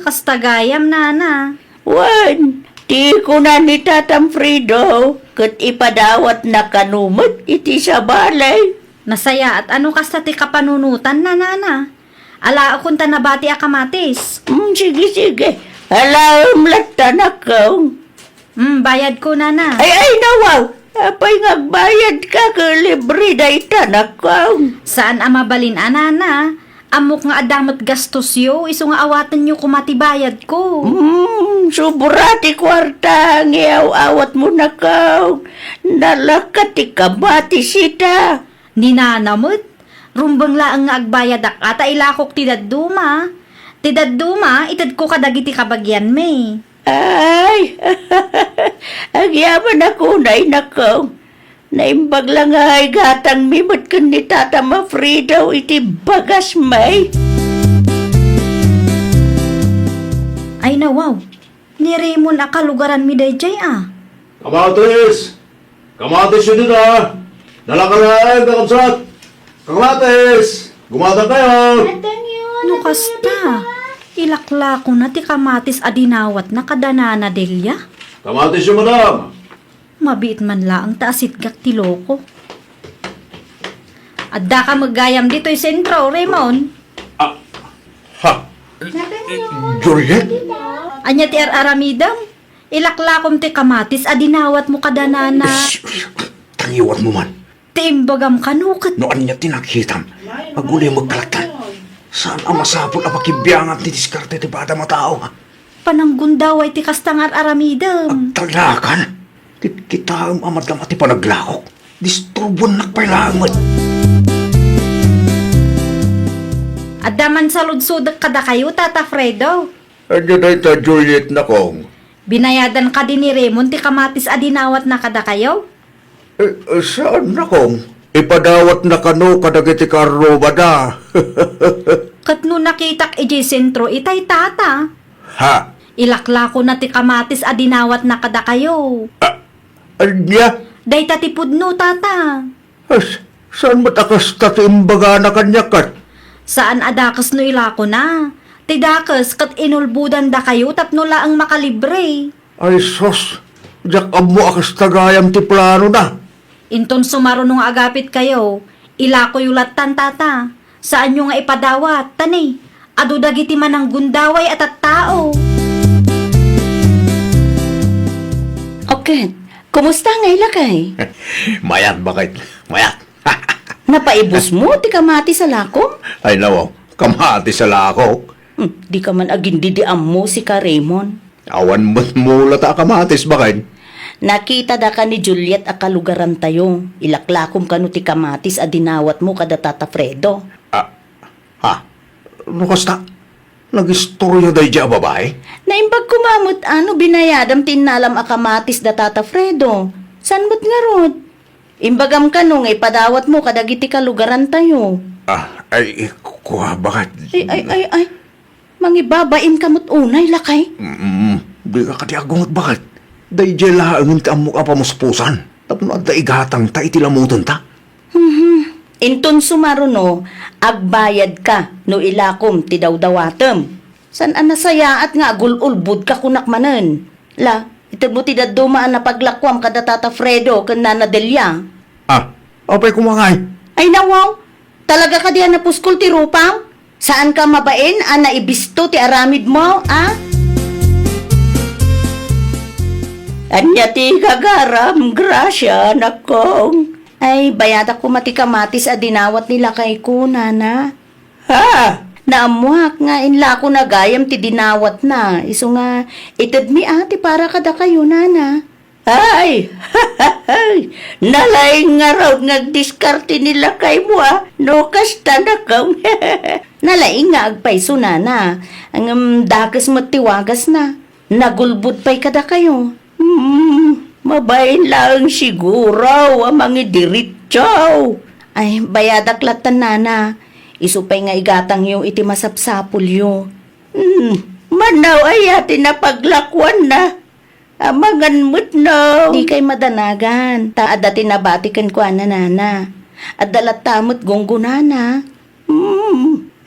Kastagayam, Nana. Wan, ti ko na ni Tatam Frido, kat ipadawat na kanumot iti sa balay. Nasaya at ano kasta ti kapanunutan na, Nana. Ala akong tanabati a kamatis. Sige. Alam lata na kong. Bayad ko, Nana. Ay, nawaw. Apay ngagbayad ka ka libre day tanak kong. Saan amabalin, Nana? Amok nga adamot gastos yo, iso nga awatan nyo kumatibayad ko. Suburati kwarta, ngayaw-awat mo na kong. Nalakati ka bati sita. Ninanamot, rumbang laang nga agbayad ata ilakok tidaduma. Tidaduma, itad ko kadagiti kabagyan me. Ay, agyaman ako na kong. Naimbag lang ay gatang mimot kan ni Tata Mafrido iti bagas may. Ay nawaw, ni Raymond akalugaran mi dayjay Kamatis! Kamatis yun dito, Nalakalaan, kakabsat! Kamatis! Gumatang kayo! No kasta, ilakla ko na ti kamatis adinawat na kadanana Delia. Kamatis yun, madam! Mabiit man laang taasit gak ti loko. Adda ka maggayam dito'y sentro, Raymond. Juliet? Anya ti aramidam, ilaklakom ti kamatis adinawat mo kadanana. Tangiwat mo man. Tiimbagam kanukat. Noan niya tinakitam. Maguli magkalatan. Saan ang masapol ang makibyangat ni diskarte ti bata matao, Pananggundaway ti kastangar aramidam. Agtalakan. Kita ang amadam at ipanaglakok. Distrubon nagpailangan. Adaman sa ludsod kada kayo, Tata Fredo. Anya na ita Juliet na kong. Binayadan ka din ni Raymond ti kamatis adinawat na kada kayo? Saan na kong? Ipadawat na kano kadagiti Carlo bada. Kat no nakitak iji sentro itay tata. Ha? Ilakla ko na ti kamatis adinawat na kada kayo. Anya? Day tatipud no, tata. Saan matakas tati imbaga na kanya kat? Saan adakas no ilako na? Tidakas kat inulbudan da kayo tapno laang makalibre. Ay sos, jak mo akas tagayam ti plano na. Inton sumaro nung agapit kayo, ilako yulatan tata. Saan nyo nga ipadawat, tani? Adu dagiti man ang gundaway at tao. Okay, kumusta nga ilakay? Mayat bakit? Mayat. Napaibos mo, ti kamati sa lakom? Ay nawaw, kamati sa lako. Di ka man aging didiam mo si ka Raymond. Awan mo't mula ta kamatis bakit? Nakita da ka ni Juliet a kalugaran tayo. Ilaklakom ka no ti kamatis a dinawat mo kada Tata Fredo. Ha? Ano kasta? Nag-istorya day dya babae? Naimbag kumamot ano binayadam tinalam a kamatis da Tata Fredo. San mo't nga rod? Imbagam ka no nga ipadawat mo kadagiti kalugaran tayo. Ay, kuha bakit? Ay. Mangibabain kamot unay lakay. Di ka katiagungot bakit? Day dya laang ti amok ka pamuspusan. Tapno at daigatang ta itilamutan ta. Inton sumaro no, agbayad ka no ilakom ti dawdawatem. San anasaya at nga agululbud ka kunak manen. La, itad mo ti dadumaan na paglakwam kada Tata Fredo ken Nana Delia. Apay kumangay. Ay nawaw, talaga ka diyan na puskol ti rupang? Saan ka mabain ana ibisto ti aramid mo, Anya ti kagaram, grasya, nakong. Ay, bayada ko mati kamatis a dinawat nila kay ko, nana. Ha? Naamuak nga inla ko nagayam ti dinawat na. Iso nga, itad mi ati para kada kayo, nana. Ay, nalaing nga raw nagdiskarte nila kay mo, no kasta na kang. Nalaing nga agpaiso, nana. Ang dagas matiwagas na. Nagulbud pa'y kada kayo. Mabayin lang siguro ang mga diritsaw. Ay, bayadak latan nana. Isupay nga igatang yung iti masapsapul yo. Manaw ay ati na paglakwan na. Amangan mo't no. Di kay madanagan. Taad ati nabatikan ko nana. At dalat tamot gunggunana.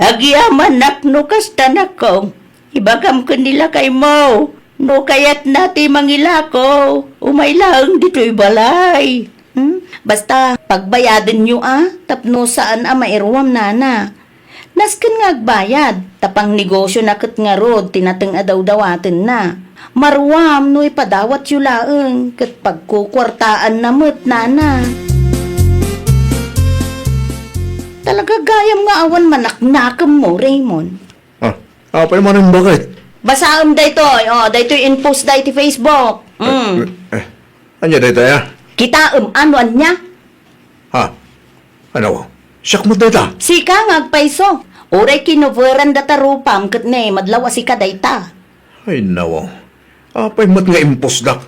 Agiyaman nakno kasta na ko. Ibagam ko nila kay mo. No kayat nati mangilako, umaylang dito'y balay. Basta pagbayadan nyo tapno saan mairwam nana. Nasken nga agbayad, tapang negosyo na kat nga rod, tinateng adaw-dawaten na. Marwam no ipadawat yu laeng, kat pagkukwartaan na mo't nana. Talaga gayam nga awan manaknakam mo, Raymond. Apay man ang bakit? Basaam daytoy, daytoy in-post day ti Facebook. Anya day tayo? Kita ano anya? Ha? Ano? Siyak mo day ta? Sika ngagpaiso. Oray kinuveran data rupam kat ne madlaw asika dayta. Ay nawaw. Apay mat nga impos dak.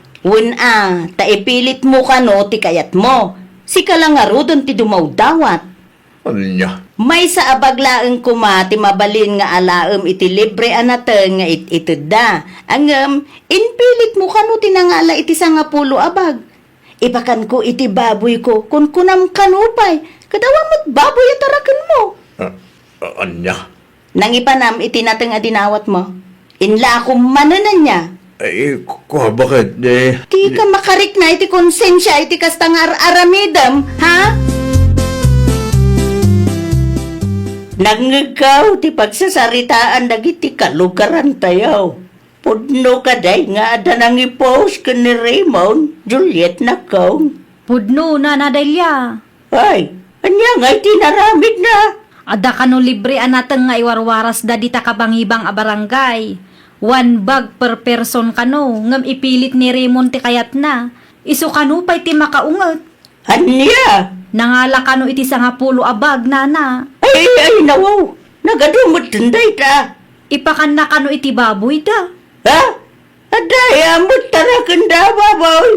Taipilit mo ka no ti kayat mo. Sika lang nga rodon ti dumaw dawat. Anya? May sa abaglaeng kumati mabalin nga alaem iti libre anateng nga itid da. Ang inpilit mo kano tinangala iti 10 abag. Ipakan ko iti baboy ko kun kunam kanupay. Kadawang mo't baboy atarakan mo. Anya? Nang ipanam iti nateng adinawat mo. Inla akong mananan niya. Ay, kuha bakit? Di ka makarik na iti konsensya iti kastang aramidam, ha? Nangagaw ti pagsasaritaan dagiti kalugaran tayo. Pudno ka day nga ada nang i-post ka ni Raymond, Juliet na kong. Pudno na Delia. Ay, anya nga itinaramid na. Ada kano libre anateng nga iwarwaras da dita kabangibang a barangay. 1 bag per person kano, ngam ipilit ni Raymond ti kayat na. Isu kano pa'y ti makaungot. Anya? Nangala kano iti 10 abag, nana. Ay, nawaw. Nagadumot tinday ta. Ipakan na kano iti baboy da. Ha? Aday, amot tarakan da, baboy.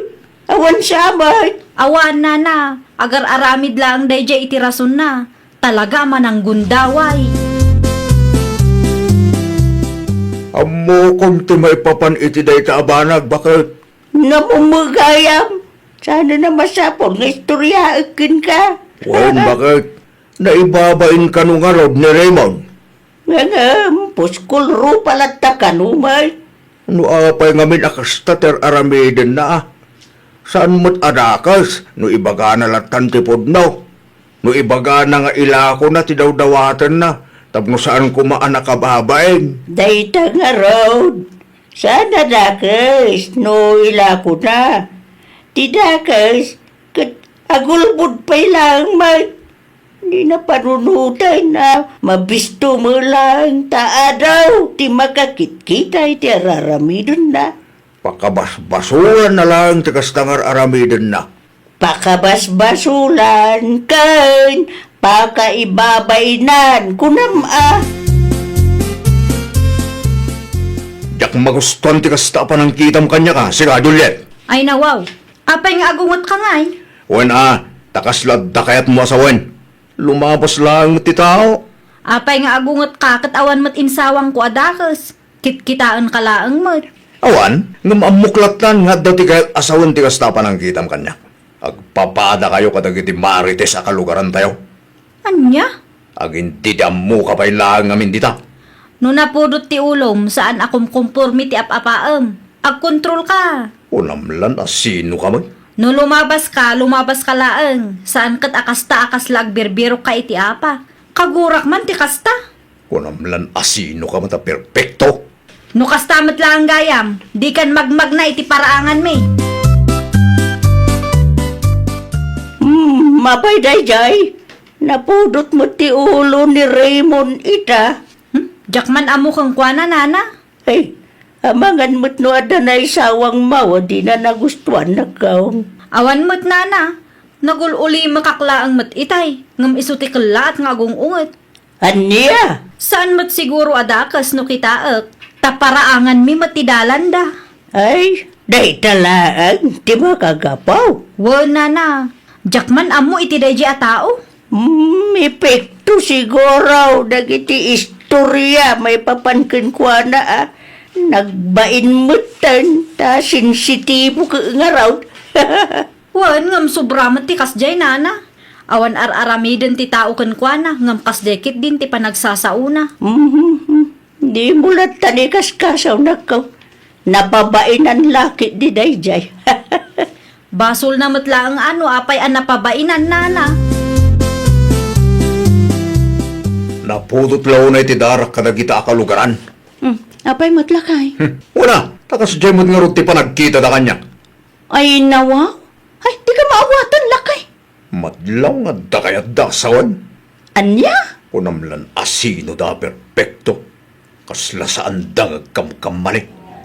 Awan sabay. Awan na, agar aramid lang dayjay iti rason na. Talaga man ang gundaway. Amo kung ti may papan iti day kaabanag, bakit? Namumugayam. Sana na masapon nga istorya akin ka. Wen, bakit? Naibabain ka nung arod ni Raymond. Nga, puskul ro palat ta kanumay. No apay ngamin akasta ter aramiden na. Saan mo't adakas? No ibaga na latan tipod no. No ibaga na nga ilako na tidawdawatan na. Tapno saan kumaan nakababain. Dayta nga road. Sana dakas, no ila ko na. Ti dakas, kat agulbud pa lang may. Di na panunutan na mabisto mo lang taadaw. Ti makakit-kita iti araramidon na. Pakabasbasulan na lang tikastangar aramiden na. Pakabasbasulan kan pakaibabainan kunam Yak magustuhan tikasta pa ng kitam kanya ka, sigado ulit. Ay nawaw, apay nga agungot ka ngay. Wen takaslad da kayat mo asawen. Lumabas lang ti tao. Apay nga agungot ka kat awan mat insawang ko adakas. Kitkitaan ka laang mat. Awan, ngam amuklatan nga daw ti kayat asawen tikasta pa ng kitam kanya. Agpapada kayo kadagiti marites sa kalugaran tayo. Anya? Agin ti damu ka pa ilang ngamin dita. No napudot ti ulom saan akum kumpurmi ti apapaam. Agkontrol ka. Unamlan sino ka man? No lumabas ka laang. Saan kat akasta akas lagbirbiro ka iti apa. Kagurak man ti kasta. Unamlan sino ka man ta perpekto. No kastamat lang gayam. Di kan magmag na iti paraangan me. Mapay dayjay. Napudot mo ti ulo ni Raymond ita. Jakman amo kang kuana nana. Ay, amangan mo't no adanay sawang mawa di na nagustuhan na kaong. Awan mo't nana. Nagululi makaklaang mat itay. Ngam isuti kalat nga agungungot. Anya? Saan mo't siguro adakas no kitaak. Taparaangan mi matidalan da. Ay, day talaan. Di ba kagapaw? Wo nana. Jakman amo iti dayji a tao. Epekto siguro. Dagiti istorya may papankin kwa na Nagbain mutan. Ta sensitibo ka nga raw. Wan ngam sobra mat ti kasjay nana. Awan ar-aramiden ti tao ken kuana ngam kasdekit din ti panagsasauna. Di mo lang tanikas-kasaw na ka. Napabainan laki di dayjay. Basol na matla ang ano apay an napabainan nana. Napudot law na iti darak kadagita akalugaran. Apay matlakay. Una, takas jemot nga ruti pa nagkita da kanya. Ay nawa? Ay, di ka maawatan lakay. Madlaw nga da kayat da asawan. Anya? Unamlan asino da perpekto. Kasla saan da ngagkamkamali.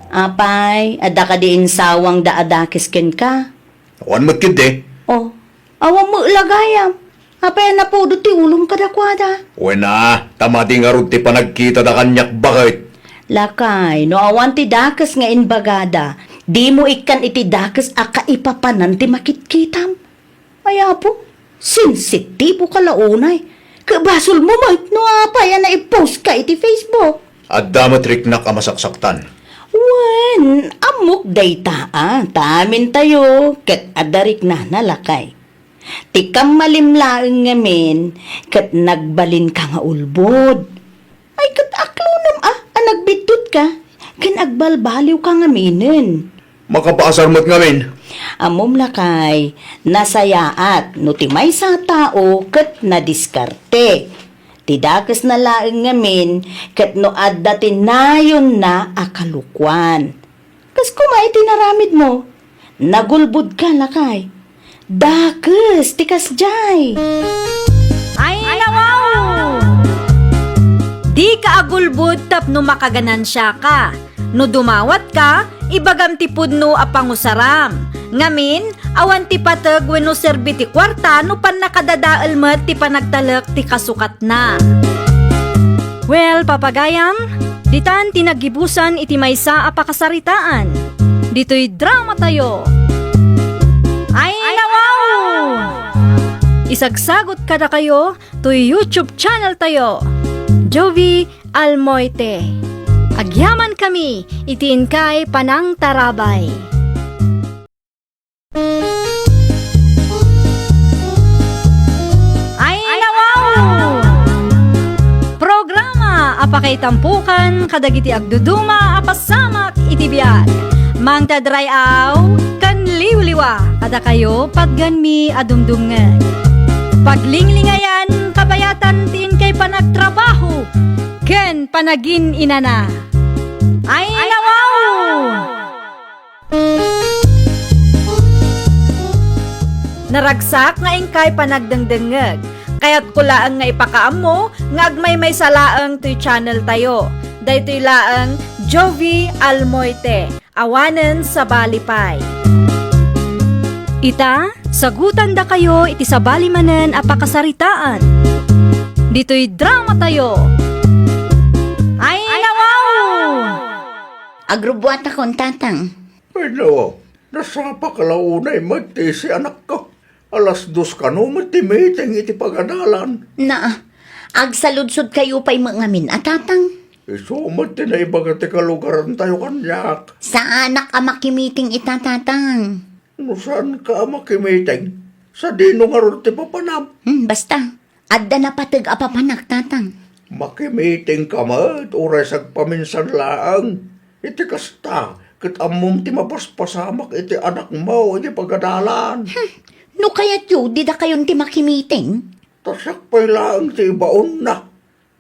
Apay, ada ka diin sawang daadakis ken ka. Awan mo't kid Oh, awa mo lagayam. Apay na po ti ulong kadakwada. Wena, tamati nga ruti pa nagkita da kanyak bakit? Lakay, no awan ti dakas nga inbagada, di mo ikan iti dakas a kaipapanan ti makitkitam. Ay po, sensitibo ka launay. Kabasol mo mait no apay na i-post ka iti Facebook. At damatrik na kamasaksaktan. Wen, amok dayta tamin tayo, ket adarik na nalakay. Tikam malimlaeng ngamin, ket nagbalin ka nga ulbod. Ay, ket aklunam nagbitud ka, ken agbalbaliw ka ngaminin. Makapaasar mo't ngamin. Amom lakay, nasayaat, no ti may sa tao, ket nadiskarte. Tidakas na laeng ngamin, ket no adda tinayon na akalukwan. Kas kumay tinaramid mo, nagulbud ka lakay. Dakas, tikas jay. Ay nawaw! Di ka agulbud tapno makaganansya ka. No dumawat ka, ibagam ti pudno a pangusaram. Ngamin, awan ti patag wenno serbi ti kwarta no pan nakadadaal met ti panagtalek ti kasukat na. Well, papagayam, ditan tinagibusan iti maysa a pakasaritaan. Dito'y drama tayo. Ay nawaw! Isagsagot kada kayo to YouTube channel tayo. Jovi Almoite. Agyaman kami, itiin kay Panang Tarabay. Ay nawaw! Programa apakay tampukan kadagiti agduduma apasamak iti biag. Mang tadrayaw kan liwliwa kada kayo pagganmi adumdumngan. Paglinglingayan kabayatan tin kay panagtrabaho ken panagin inana. Ay nawaw! Naragsak nga ingkay panagdengdengeg. Kaya't kulaang nga ipakaam mo nga agmay may salaang to'y channel tayo. Daytoy laang Jovi Almoite. Awanen sa Balipay. Ita, sagutan da kayo iti sa balimanen a pakasaritaan. Dito'y drama tayo. Ay nawaw! Agrubuat akong tatang. Ay nawaw, nasapa ka launay mati si anak ko. Alas 2 ka no, mati-meeting iti pag-analan. Na, agsaludsod kayo pa'y mangamin at tatang. Isumat na ibaga ti kalugaran tayo kanyak. Sa anak a makimiting itatatang. No saan ka makimiting? Sa dino nga ron ti papanam. Basta, adda na patag apapanak tatang. Makimiting ka mat, oray sagpaminsan laang. Iti kasta, kit amom ti mapaspasamak iti anak mo, iti pagadalan. No kaya't yu, di da kayon ti makimiting. Tasak pa'y laang ti ibaon na.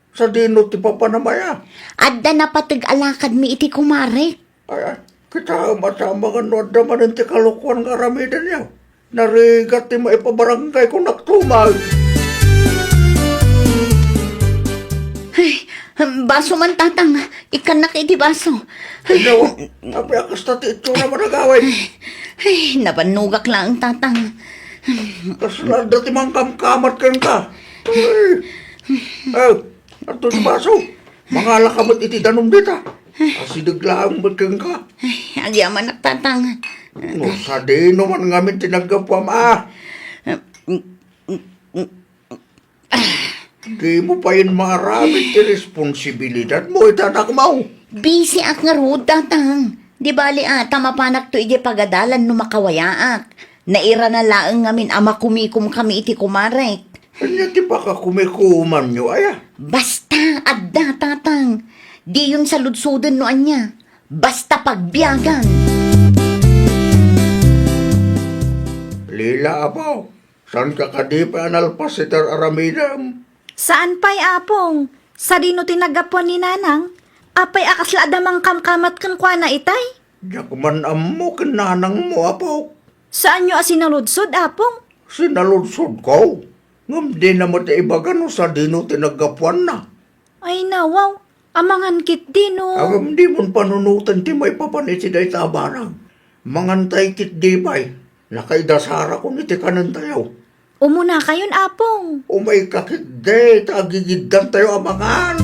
Sa dino ti papanamaya. Adda na patag alakad mi iti kumarek. Ay, kita matama nga no, adda ti kalukuan nga ramidan niya. Narigat ti maipabarangay kung naktumag. Ay, baso man tatang, ikanak iti baso. Ay, no, api akas na ti ito naman nagawin. Ay, nabanugak lang tatang. Kasla dati mang kamkamat ka. Ato si baso. Mga lakamat iti danom dita. Asidaglaang ba't ka. Ay, agyaman ak tatang. No, sa dino man ngamin tinagapam Di mo pa yun maramit ti responsibilidad mo, itanak mo. Busy ak nga rood tatang. Di bali ata mapanak to iti pagadalan no makawayaak. Naira na laang ngamin ama kumikum kami iti kumarek. Kanya ti baka kumikuman nyo, aya. Basta, adda tatang. Di yun sa ludsudan no anya. Basta pagbiyagan. Lila apaw, saan ka kadipa analpas itar aramidam? Saan pa'y apong? Sa dino tinagapuan ni Nanang? Apay akasla adamang kamkamat kan kwa na itay? Diyak man amo kinanang mo apaw. Saan nyo asinaludsod, apong? Sinaludsod ko. Ngam di na mati ibaga no sa dino tinagapuan na. Ay nawaw, amangan kit dino. Agam di mon panunutan ti may papaniti day tabarang. Mangantay kit di bay. Nakaidasara ko niti kanan tayo. Umuna kayon, apong. Umay kakit day, tagigiddan tayo amangan.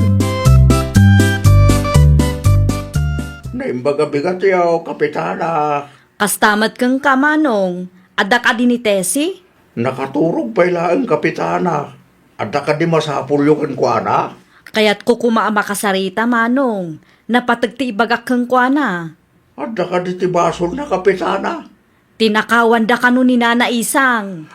Naimbaga bigat yaw, kapitana. Kastamat kang kamanong, adda ka din ni Tessie? Nakaturog pa ang kapitana. Adda ka di masapul yung kuana. Kaya't kukumaa makasarita, manong. Napatagti ibagak kang kwa na. Adda ka di tibasol na kapitana. Tinakawan da ka nun ni Nana Isang.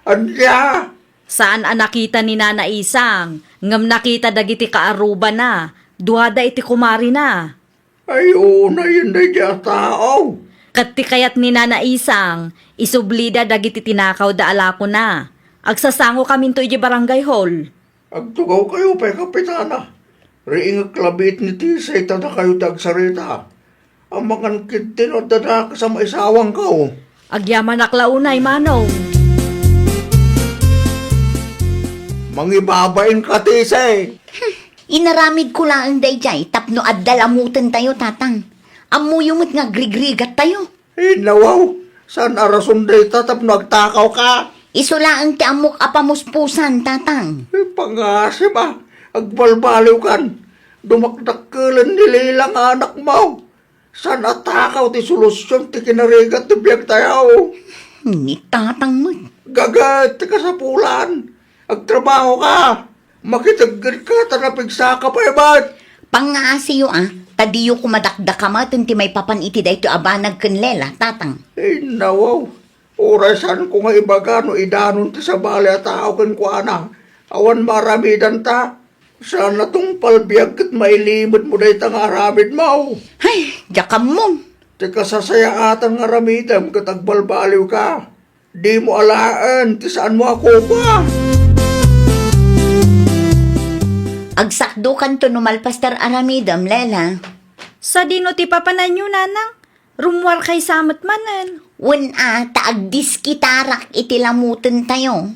Anya! Saan ang nakita ni Nana Isang? Ngam nakita dagiti kaaruba na. Duhada iti kumari na. Ay, una yun na dya tao. Kati kayat ni Nana Isang, isublida dagiti tinakaw da alako na. Agsasango kami to iti barangay hall. Agtugaw kayo pa kapitana. Riing klabit ni Tisay tada kayo tagsarita. Ang mga kitin o dada ka sa maisawang ko. Agyaman aklaunay, manong. Mangibabain ka, Tisay. Inaramid ko lang ang dayjay, tapno addalamutan tayo tatang. Amuyumot nga grigrigat tayo. Nawaw. Saan arason day tatap nagtakaw ka? Iso lang ti amok apamuspusan tatang. Pangasim ah. Agbalbaliw kan. Dumakdakkelan nililang anak mo. San atakaw ti solusyon ti kinarigat ti biyag tayo. Ni tatang mo. Gagat ti kasapulan. Agtrabaho ka. Makitaggan ka tanapigsa ka pa ibat. Pangasiyo tadiyo kumadakdakamaten ti may papan iti dayto abanag kenlela, tatang. Nawaw. Orasan ko nga ibagano idanon ti sa bali at tao kan ko ana. Awan maramidan ta. Sana tong palbiyag kat mailimot mo dahi tang aramid mo. Ay, jakam mo. Ti kasasaya atang aramidam kat agbalbaliw ka. Di mo alaan ti saan mo ako ba? Agsakdo kan to numalpastar aramidam, lela. Sa dino ti papananyo, nanang. Rumwar kay samat manan. Taag diskitarak iti lamutan tayo.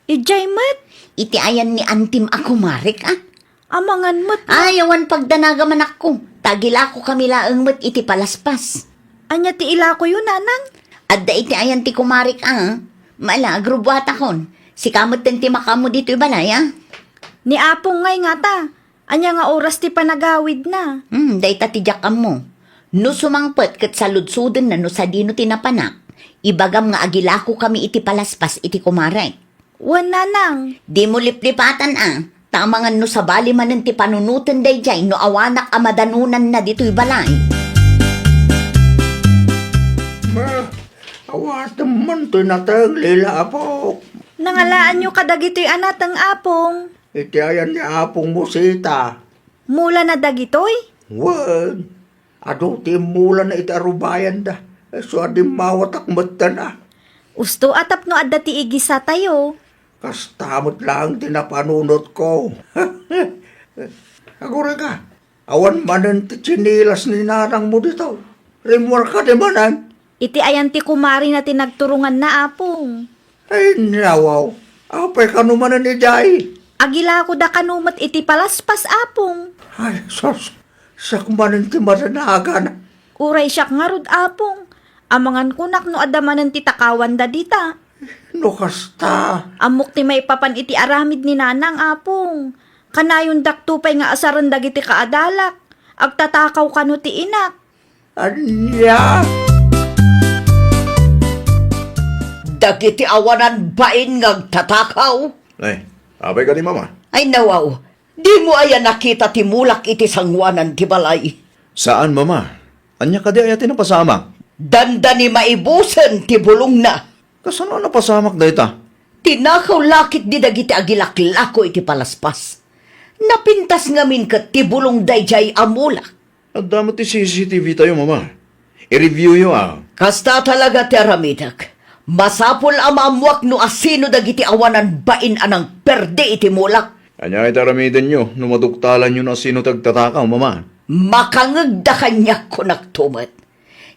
Ijay mat. Iti ayan ni antim ako marik Amangan mat. Ayawan pagdanagaman ako. Tagila ko kami laang mat iti palaspas. Anya ti ila ko yun, nanang. Adda iti ayan ti kumarik Mala, grubwata kon. Si kamot ti makamo dito balay Ni apong ngay nga ta. Anya nga oras ti panagawid na. Day tatidyak mo. No sumangpet kat saludsuden na no sa dino tinapanak. Ibagam nga agilako kami iti palaspas iti kumarik. Wan, nanang. Di mo liplipatan Tamangan no sa bali manen ti panunutan day jay no awanak amadanunan na dito'y balay. Awas naman to natang lila apok. Nangalaan nyo kadagito'y anatang apong. Iti ayan ni apong musita. Mula na dagitoy. Wan. Ado ti mula na iti arubayan da. So adim mawatak matan Usto atap no adda ti igisa tayo. Kastamot lang tinapanunot ko. Agure ka. Awan manan ti chinilas ni nanang mo dito. Rimwar ka di manan. Iti ayan ti kumari na tinagturungan na apong. Ay nawaw. Apay ka numanan ni Jai. Agila ko da kanumat iti palaspas apong. Ay sos. Sak manan ti maranagan. Uray siyak nga rod apong. Amangan kunak no adamanan ti takawan da dita. No kasta. Amok ti may papan iti aramid ni nanang apong. Kanayon daktupay nga asaran dagiti kaadalak. Agtatakaw kano ti inak. Anya. Dagiti awanan bain ngagtatakaw. Ay, abay ka ni mama. Ay nawaw, di mo ayan nakita ti mulak iti sangwanan ti balay. Saan, mama? Anya ka di ayatin na pasamak? Danda ni maibusan ti bulong na. Kasano na pasamak da ita? Tinakaw lakit di dagiti agilaklako iti palaspas. Napintas ngamin kat ti bulong dayjay amulak. Nagdamot ti CCTV tayo, mama. I-review yo Kasta talaga ti aramidak. Masapol amamuak no asino dagiti awanan bain anang perde iti mulak. Anya itaramidan nyo, numaduktalan nyo na sino tagtatakaw, mama. Makangagda kanya ko nagtumat.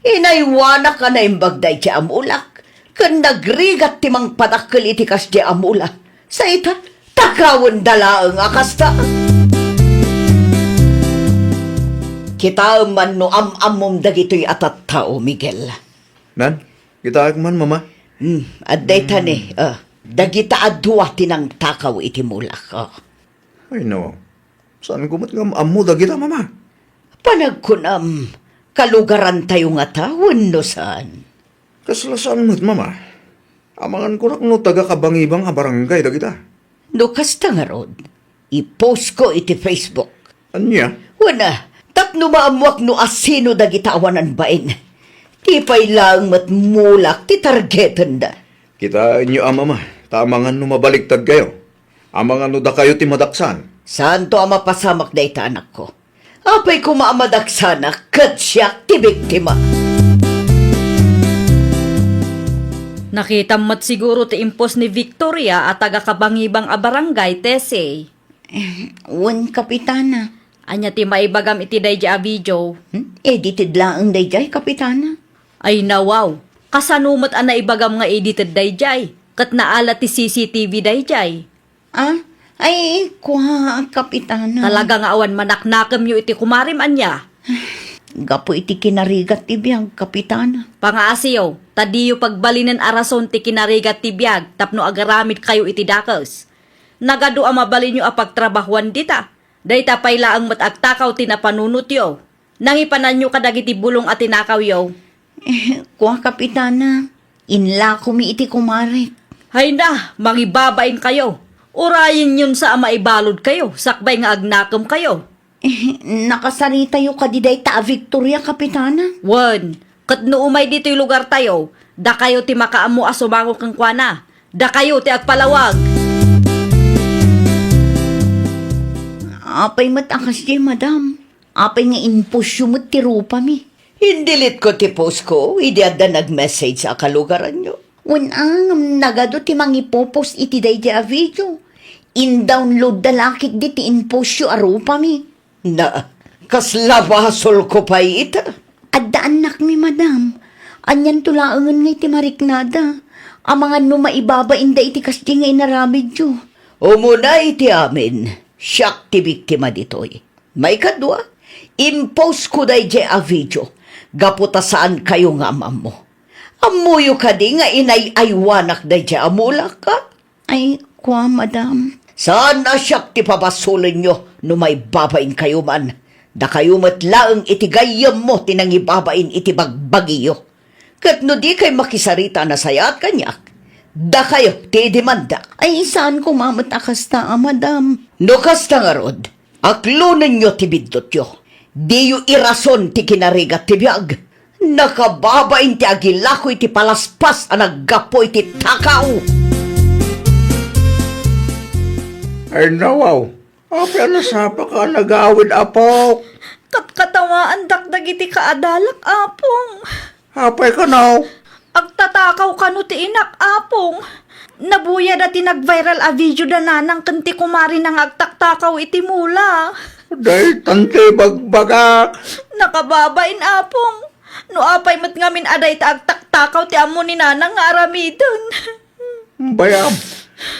Inaywana ka na imbagday ti amulak. Kan nagrigat ti mang padakkel iti kas ti amula. Sa ita, takawan dalaang akasta. Kita man no amamom dagito'y atat tao, Miguel. Nan, kita man, mama. At dayta ni, dagita adwa tinang takaw iti mulak. Ay, no. Saan kumot nga amu da kita, mama? Panagkunam, kalugaran tayo nga tawon no saan. Kaslasaan mo't, mama. Amangan ko no taga-kabangibang barangay da kita. No kasta nga rod, i-post ko iti Facebook. Anya? Wana, tapno maamuak no asino dagita awanan bain. Tipay lang matmulak ti targetan da. Kita inyo, mama. Tamangan no mabaliktad kayo. Amangan no da kayo ti madaksan. Saan to ama pasamak da ita anak ko? Apay ko maamadaksana, kat siya ti biktima. Nakita mo't siguro ti impos ni Victoria at taga-kabangibang a barangay, Tese. Wan kapitana. Anya ti maibagam iti dayja a video. Edited lang ang dayjay, kapitana. Ay nawaw, kasanumat ang naibagam nga edited dayjay. Kat naala ti CCTV dayjay. Ay, kuha, kapitana. Talaga nga awan manaknakam yu iti kumarim anya. Gapo iti kinarigat ti biyang, kapitana. Pangaasiyo, tadiyo pagbalinan arason ti kinarigat ti biyag tapno agaramid kayo iti dakos. Nagado ang mabalin nyo apagtrabahuan dita. Dayta payla ang matagtakaw tinapanunot yo. Nangipanan nyo kadagiti bulong at tinakaw yo. Kuha kapitana, inla kumi iti kumarik. Hay na, mangibabain kayo. Urayin yun sa maibalod kayo, sakbay nga agnakam kayo. Nakasarita yu kadiday ta Victoria, kapitana. Wan, kat no umay dito'y lugar tayo, da kayo ti makaamu asumango kang kwana. Da kayo ti agpalawag. Apay matakas di, madam. Apay nga impusyo mo ti rupa mi. Hindilit ko ti post ko, idi adda nag-message sa kalugaran nyo. Unang nagado ti mangipopost iti day di a video. In-download dalakik di ti impusyo a rupa mi. Na, kaslabasol ko pa ita. Adda anak mi, madam. Anyan tulaangan nga iti mariknada. Ang mga numaibaba inda iti kasdi nga inaramid yo. Umuna iti amin. Siyak ti biktima ditoy. May kadwa, impose ko day je a video. Gaputa saan kayo nga amam mo. Amuyo ka di nga inay-aywanak day je amulak ka. Ay, kwa madam. Saan na siyak ti pabasulin nyo no may babain kayo man? Da kayo matlaang iti gayam mo tinangibabain iti bagbagiyo. Kat no di kay makisarita na sayat kanyak. Da kayo ti demanda. Ay, saan ko mamatakas ta, madam? No kasta nga rod, aklunan nyo ti bidot yo. Di yu irason ti kinarigat ti biyag. Nakababain ti agilakoy ti palaspas ang naggapoy ti takaw. Ay nawaw, apya na sapa ka nagawid apok. Katkatawaan dakdag iti kaadalak, apong. Apay ka now. Agtatakaw ka no ti inak, apong. Nabuya na tinag-viral a video da nanang kanti kumari nang agtaktakaw iti mula. Day tante bagbagak. Nakababain, apong. No apay mat ngamin aday ta agtaktakaw ti amo ni nanang nga aramidon. Bayam,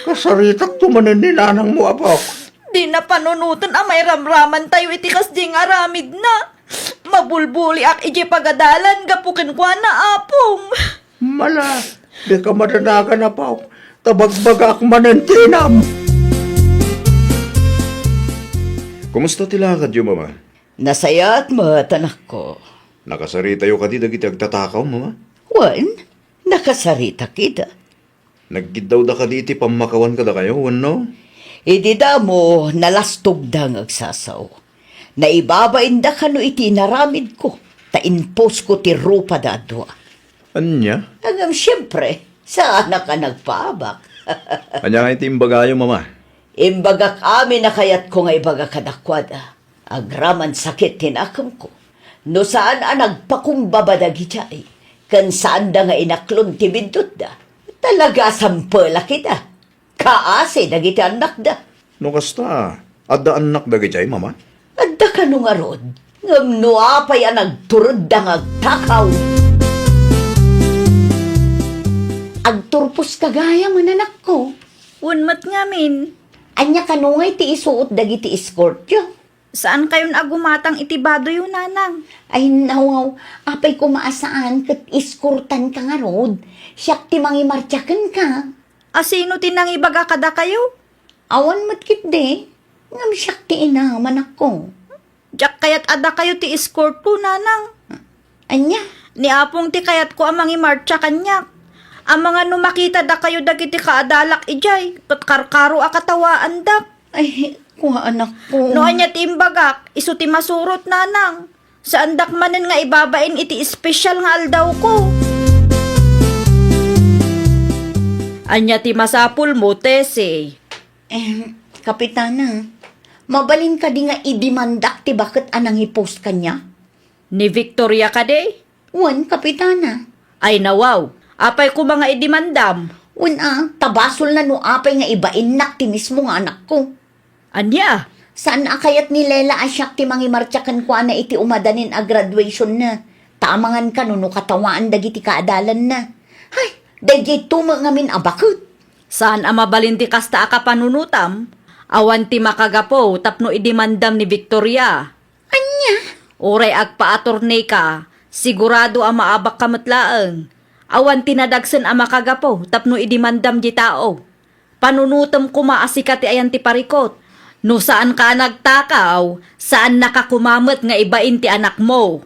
kasaritak tumanin ni nanang mo apok. Di na panunutan ang may ramraman tayo iti kasding aramid na. Mabulbuli ak iji pagadalan gapukin kwa na, apong. Mala, di ka madanagan apok. Tabagbagak manentinam. Kumusta tilakad yo, mama? Nasayat mo, tanak ko. Nakasarita yo kadi dagiti agtatakaw, mama? Wan, nakasarita kita. Naggidaw da kadi iti pamakawan kada kayo, no? Idi da mo nalastog da ngagsasaw. Naibabain da kano iti naramid ko. Ta-impose ko ti rupa da adwa. Anya? Hanggang siyempre, saan ka nagpaabak? Anya nga iti imbagayo, mama? Imbagak amin na kayat ko nga ibaga kadakwada. Agraman sakit tinakam ko. No saan nagpakumbaba da gijay. Kan saan da nga inaklon ti bindot da. Talaga sampala kita. Kaase dagiti anak da. No kasta, adda anak dagiti mama? Adda ka nung arod. Ngam nuapay ang nagturod da ngagtakaw. Agturpos kagaya mananak ko. Unmat ngamin. Anya kanungay ti isuot dagiti escort yo. Saan kayon agumatang itibado yun, nanang? Ay nawaw, apay kumaasaan kat iskurtan ka nga rod. Siyak ti mangimartyakan ka. Asino tinang ibaga kada kayo? Awan matkit de. Ngam siyak ti inaman ako. Diyak kayat ada kayo ti escort ko, nanang. Anya? Ni apong ti kayat ko amang imarcha kanyak. Ang mga numakita da kayo dagiti kaadalak ijay. Patkarkaro akatawaan dak. Ay, kuha anak ko. No anya ti imbagak, iso ti masurot, nanang. Saan dak manen nga ibabain iti espesyal nga aldaw ko. Anya ti masapul mo, tese. Kapitana, mabalin ka di nga idimandak ti bakit anang ipost kanya? Ni Victoria ka de? Wan, kapitana. Ay nawaw, apay ko mga idimandam. Wan tabasol na no apay nga ibain ti mismo nga anak ko. Anya? Saan akayat ni Lela asyak ti mangimartyakan ko na iti umadanin a graduation na. Tamangan ka no katawaan dagiti kaadalan na. Hay, dagiti tuma ngamin abakot. Saan ang mabalinti kasta akapanunutam? Awan ti makagapo tapno idimandam ni Victoria. Anya? Oray agpa-atorney ka, sigurado ang maabak kamatlaang. Awan tinadagsan ang makagapo tapno idimandam di tao. panunutom kumaasika ti ayan ti parikot. No saan ka nagtakaw, saan nakakumamot nga ibain ti anak mo.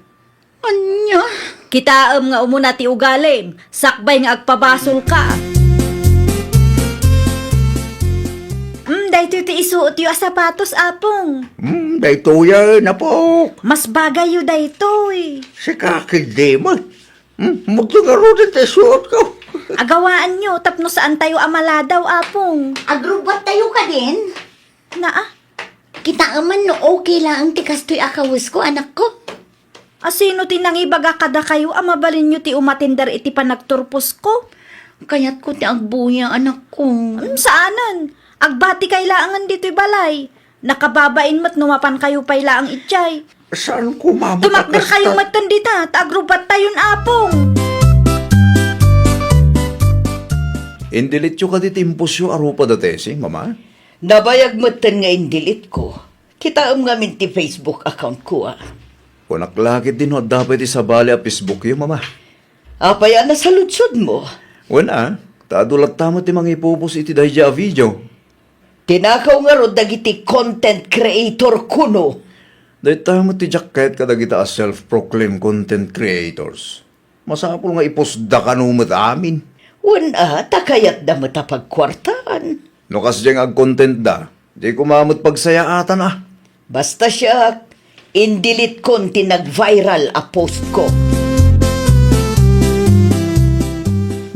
Anya? Kitaam nga umuna ti ugalim, sakbay nga agpabasol ka. Dahito ti isuot yung sapatos, apong. Dahito yan, apok. Mas bagay yung dahito eh. Si kakindi mo. Magtugaro din tayo suot ko. Agawaan nyo, tapno saan tayo amala daw, apong. Agrubat tayo ka din? Naa? Kita aman no okay lang ang tikas to'y akawis ko, anak ko. Asino tinangibaga kada kayo, amabalin nyo ti umatindar iti panagturpos ko? Kaya't ko ti agbuya, anak ko. Saanan? Agbati kay laangan dito'y balay. Nakababain mo't numapan kayo pay laang itchay. Saan kumamot Tumakder kayong matandita, taagrubat tayon apong. Indilityo ka di timpusyo arupa da tesi, mama? Nabayag matan nga indilit ko. Kita nga min ti Facebook account ko, ah. Kunaklakit din ho, dapat isabali a Facebook yun, mama. Apaya na sa lutsod mo. Wala, tadulat tamo ti mga ipupos iti dahil a video. Tinakaw nga ro dagiti content creator kuno. Dahil tamo ti jacket kada kita as self-proclaimed content creators. Masapol nga ipusda ka numot amin. Wala, takayat da matapagkwartaan. No kasyang ag-content da, di kumamot pagsayaatan ah. Basta siya, indilit kon tinag-viral a post ko.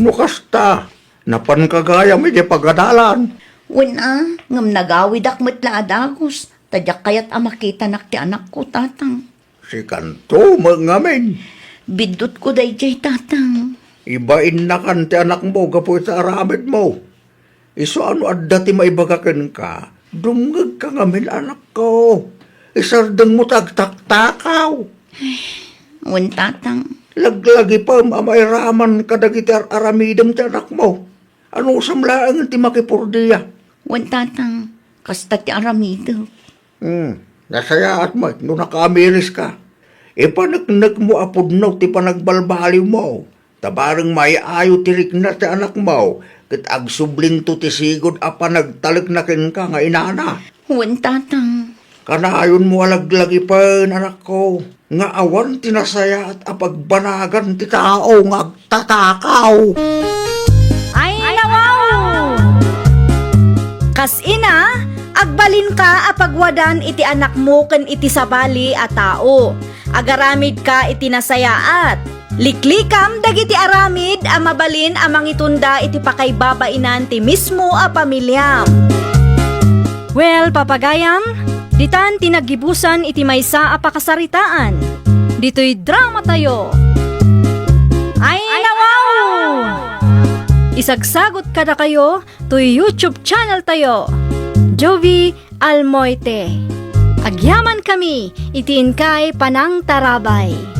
Nukasta, napankagaya mo di pagadalan. Wala, ngam nagawid ak matla adagos. Tadyak kayat makita nak ti anak ko, tatang. Si kanto, mangamin. Bidot ko day jay, tatang. Ibain na kan ti anak mo kapoy sa aramid mo. Iso ano adda ti maibagakin ka, dumgag ka ngamin anak ko. Isardang mo tagtaktakaw. Wan, tatang. Laglagi pa amairaman kadagiti aramidam ti anak mo. Ano samlaang ti makipurdiya? Wan, tatang. Kasta ti aramido. Nasayaat mo, no nakamiris ka. Ipanagnak mo apudnaw ti panagbalbaliw mo. Tabarang may ayo tirik na ti anak mo. Kat agsubling to ti sigod a panagtaliknakin ka nga inana. Wan, tatang. Kanayon mo alaglagi pa, anak ko. Nga awan tinasaya at apagbanagan ti tao nga agtatakaw. Ay, nawaw! Kas ina, agbalin ka apagwadan iti anak mo ken iti sabali a tao. Agaramid ka iti nasayaat. Liklikam dagiti aramid a mabalin a mangitunda iti pakaybabainan ti mismo a pamilyam. Well, papagayam, ditan tinagibusan iti maysa a pakasaritaan. Dito'y drama tayo. Ay, nawaw! Isagsagot kada kayo to YouTube channel tayo. Jovi Almoite. Agyaman kami, itiin kay Panang Tarabay.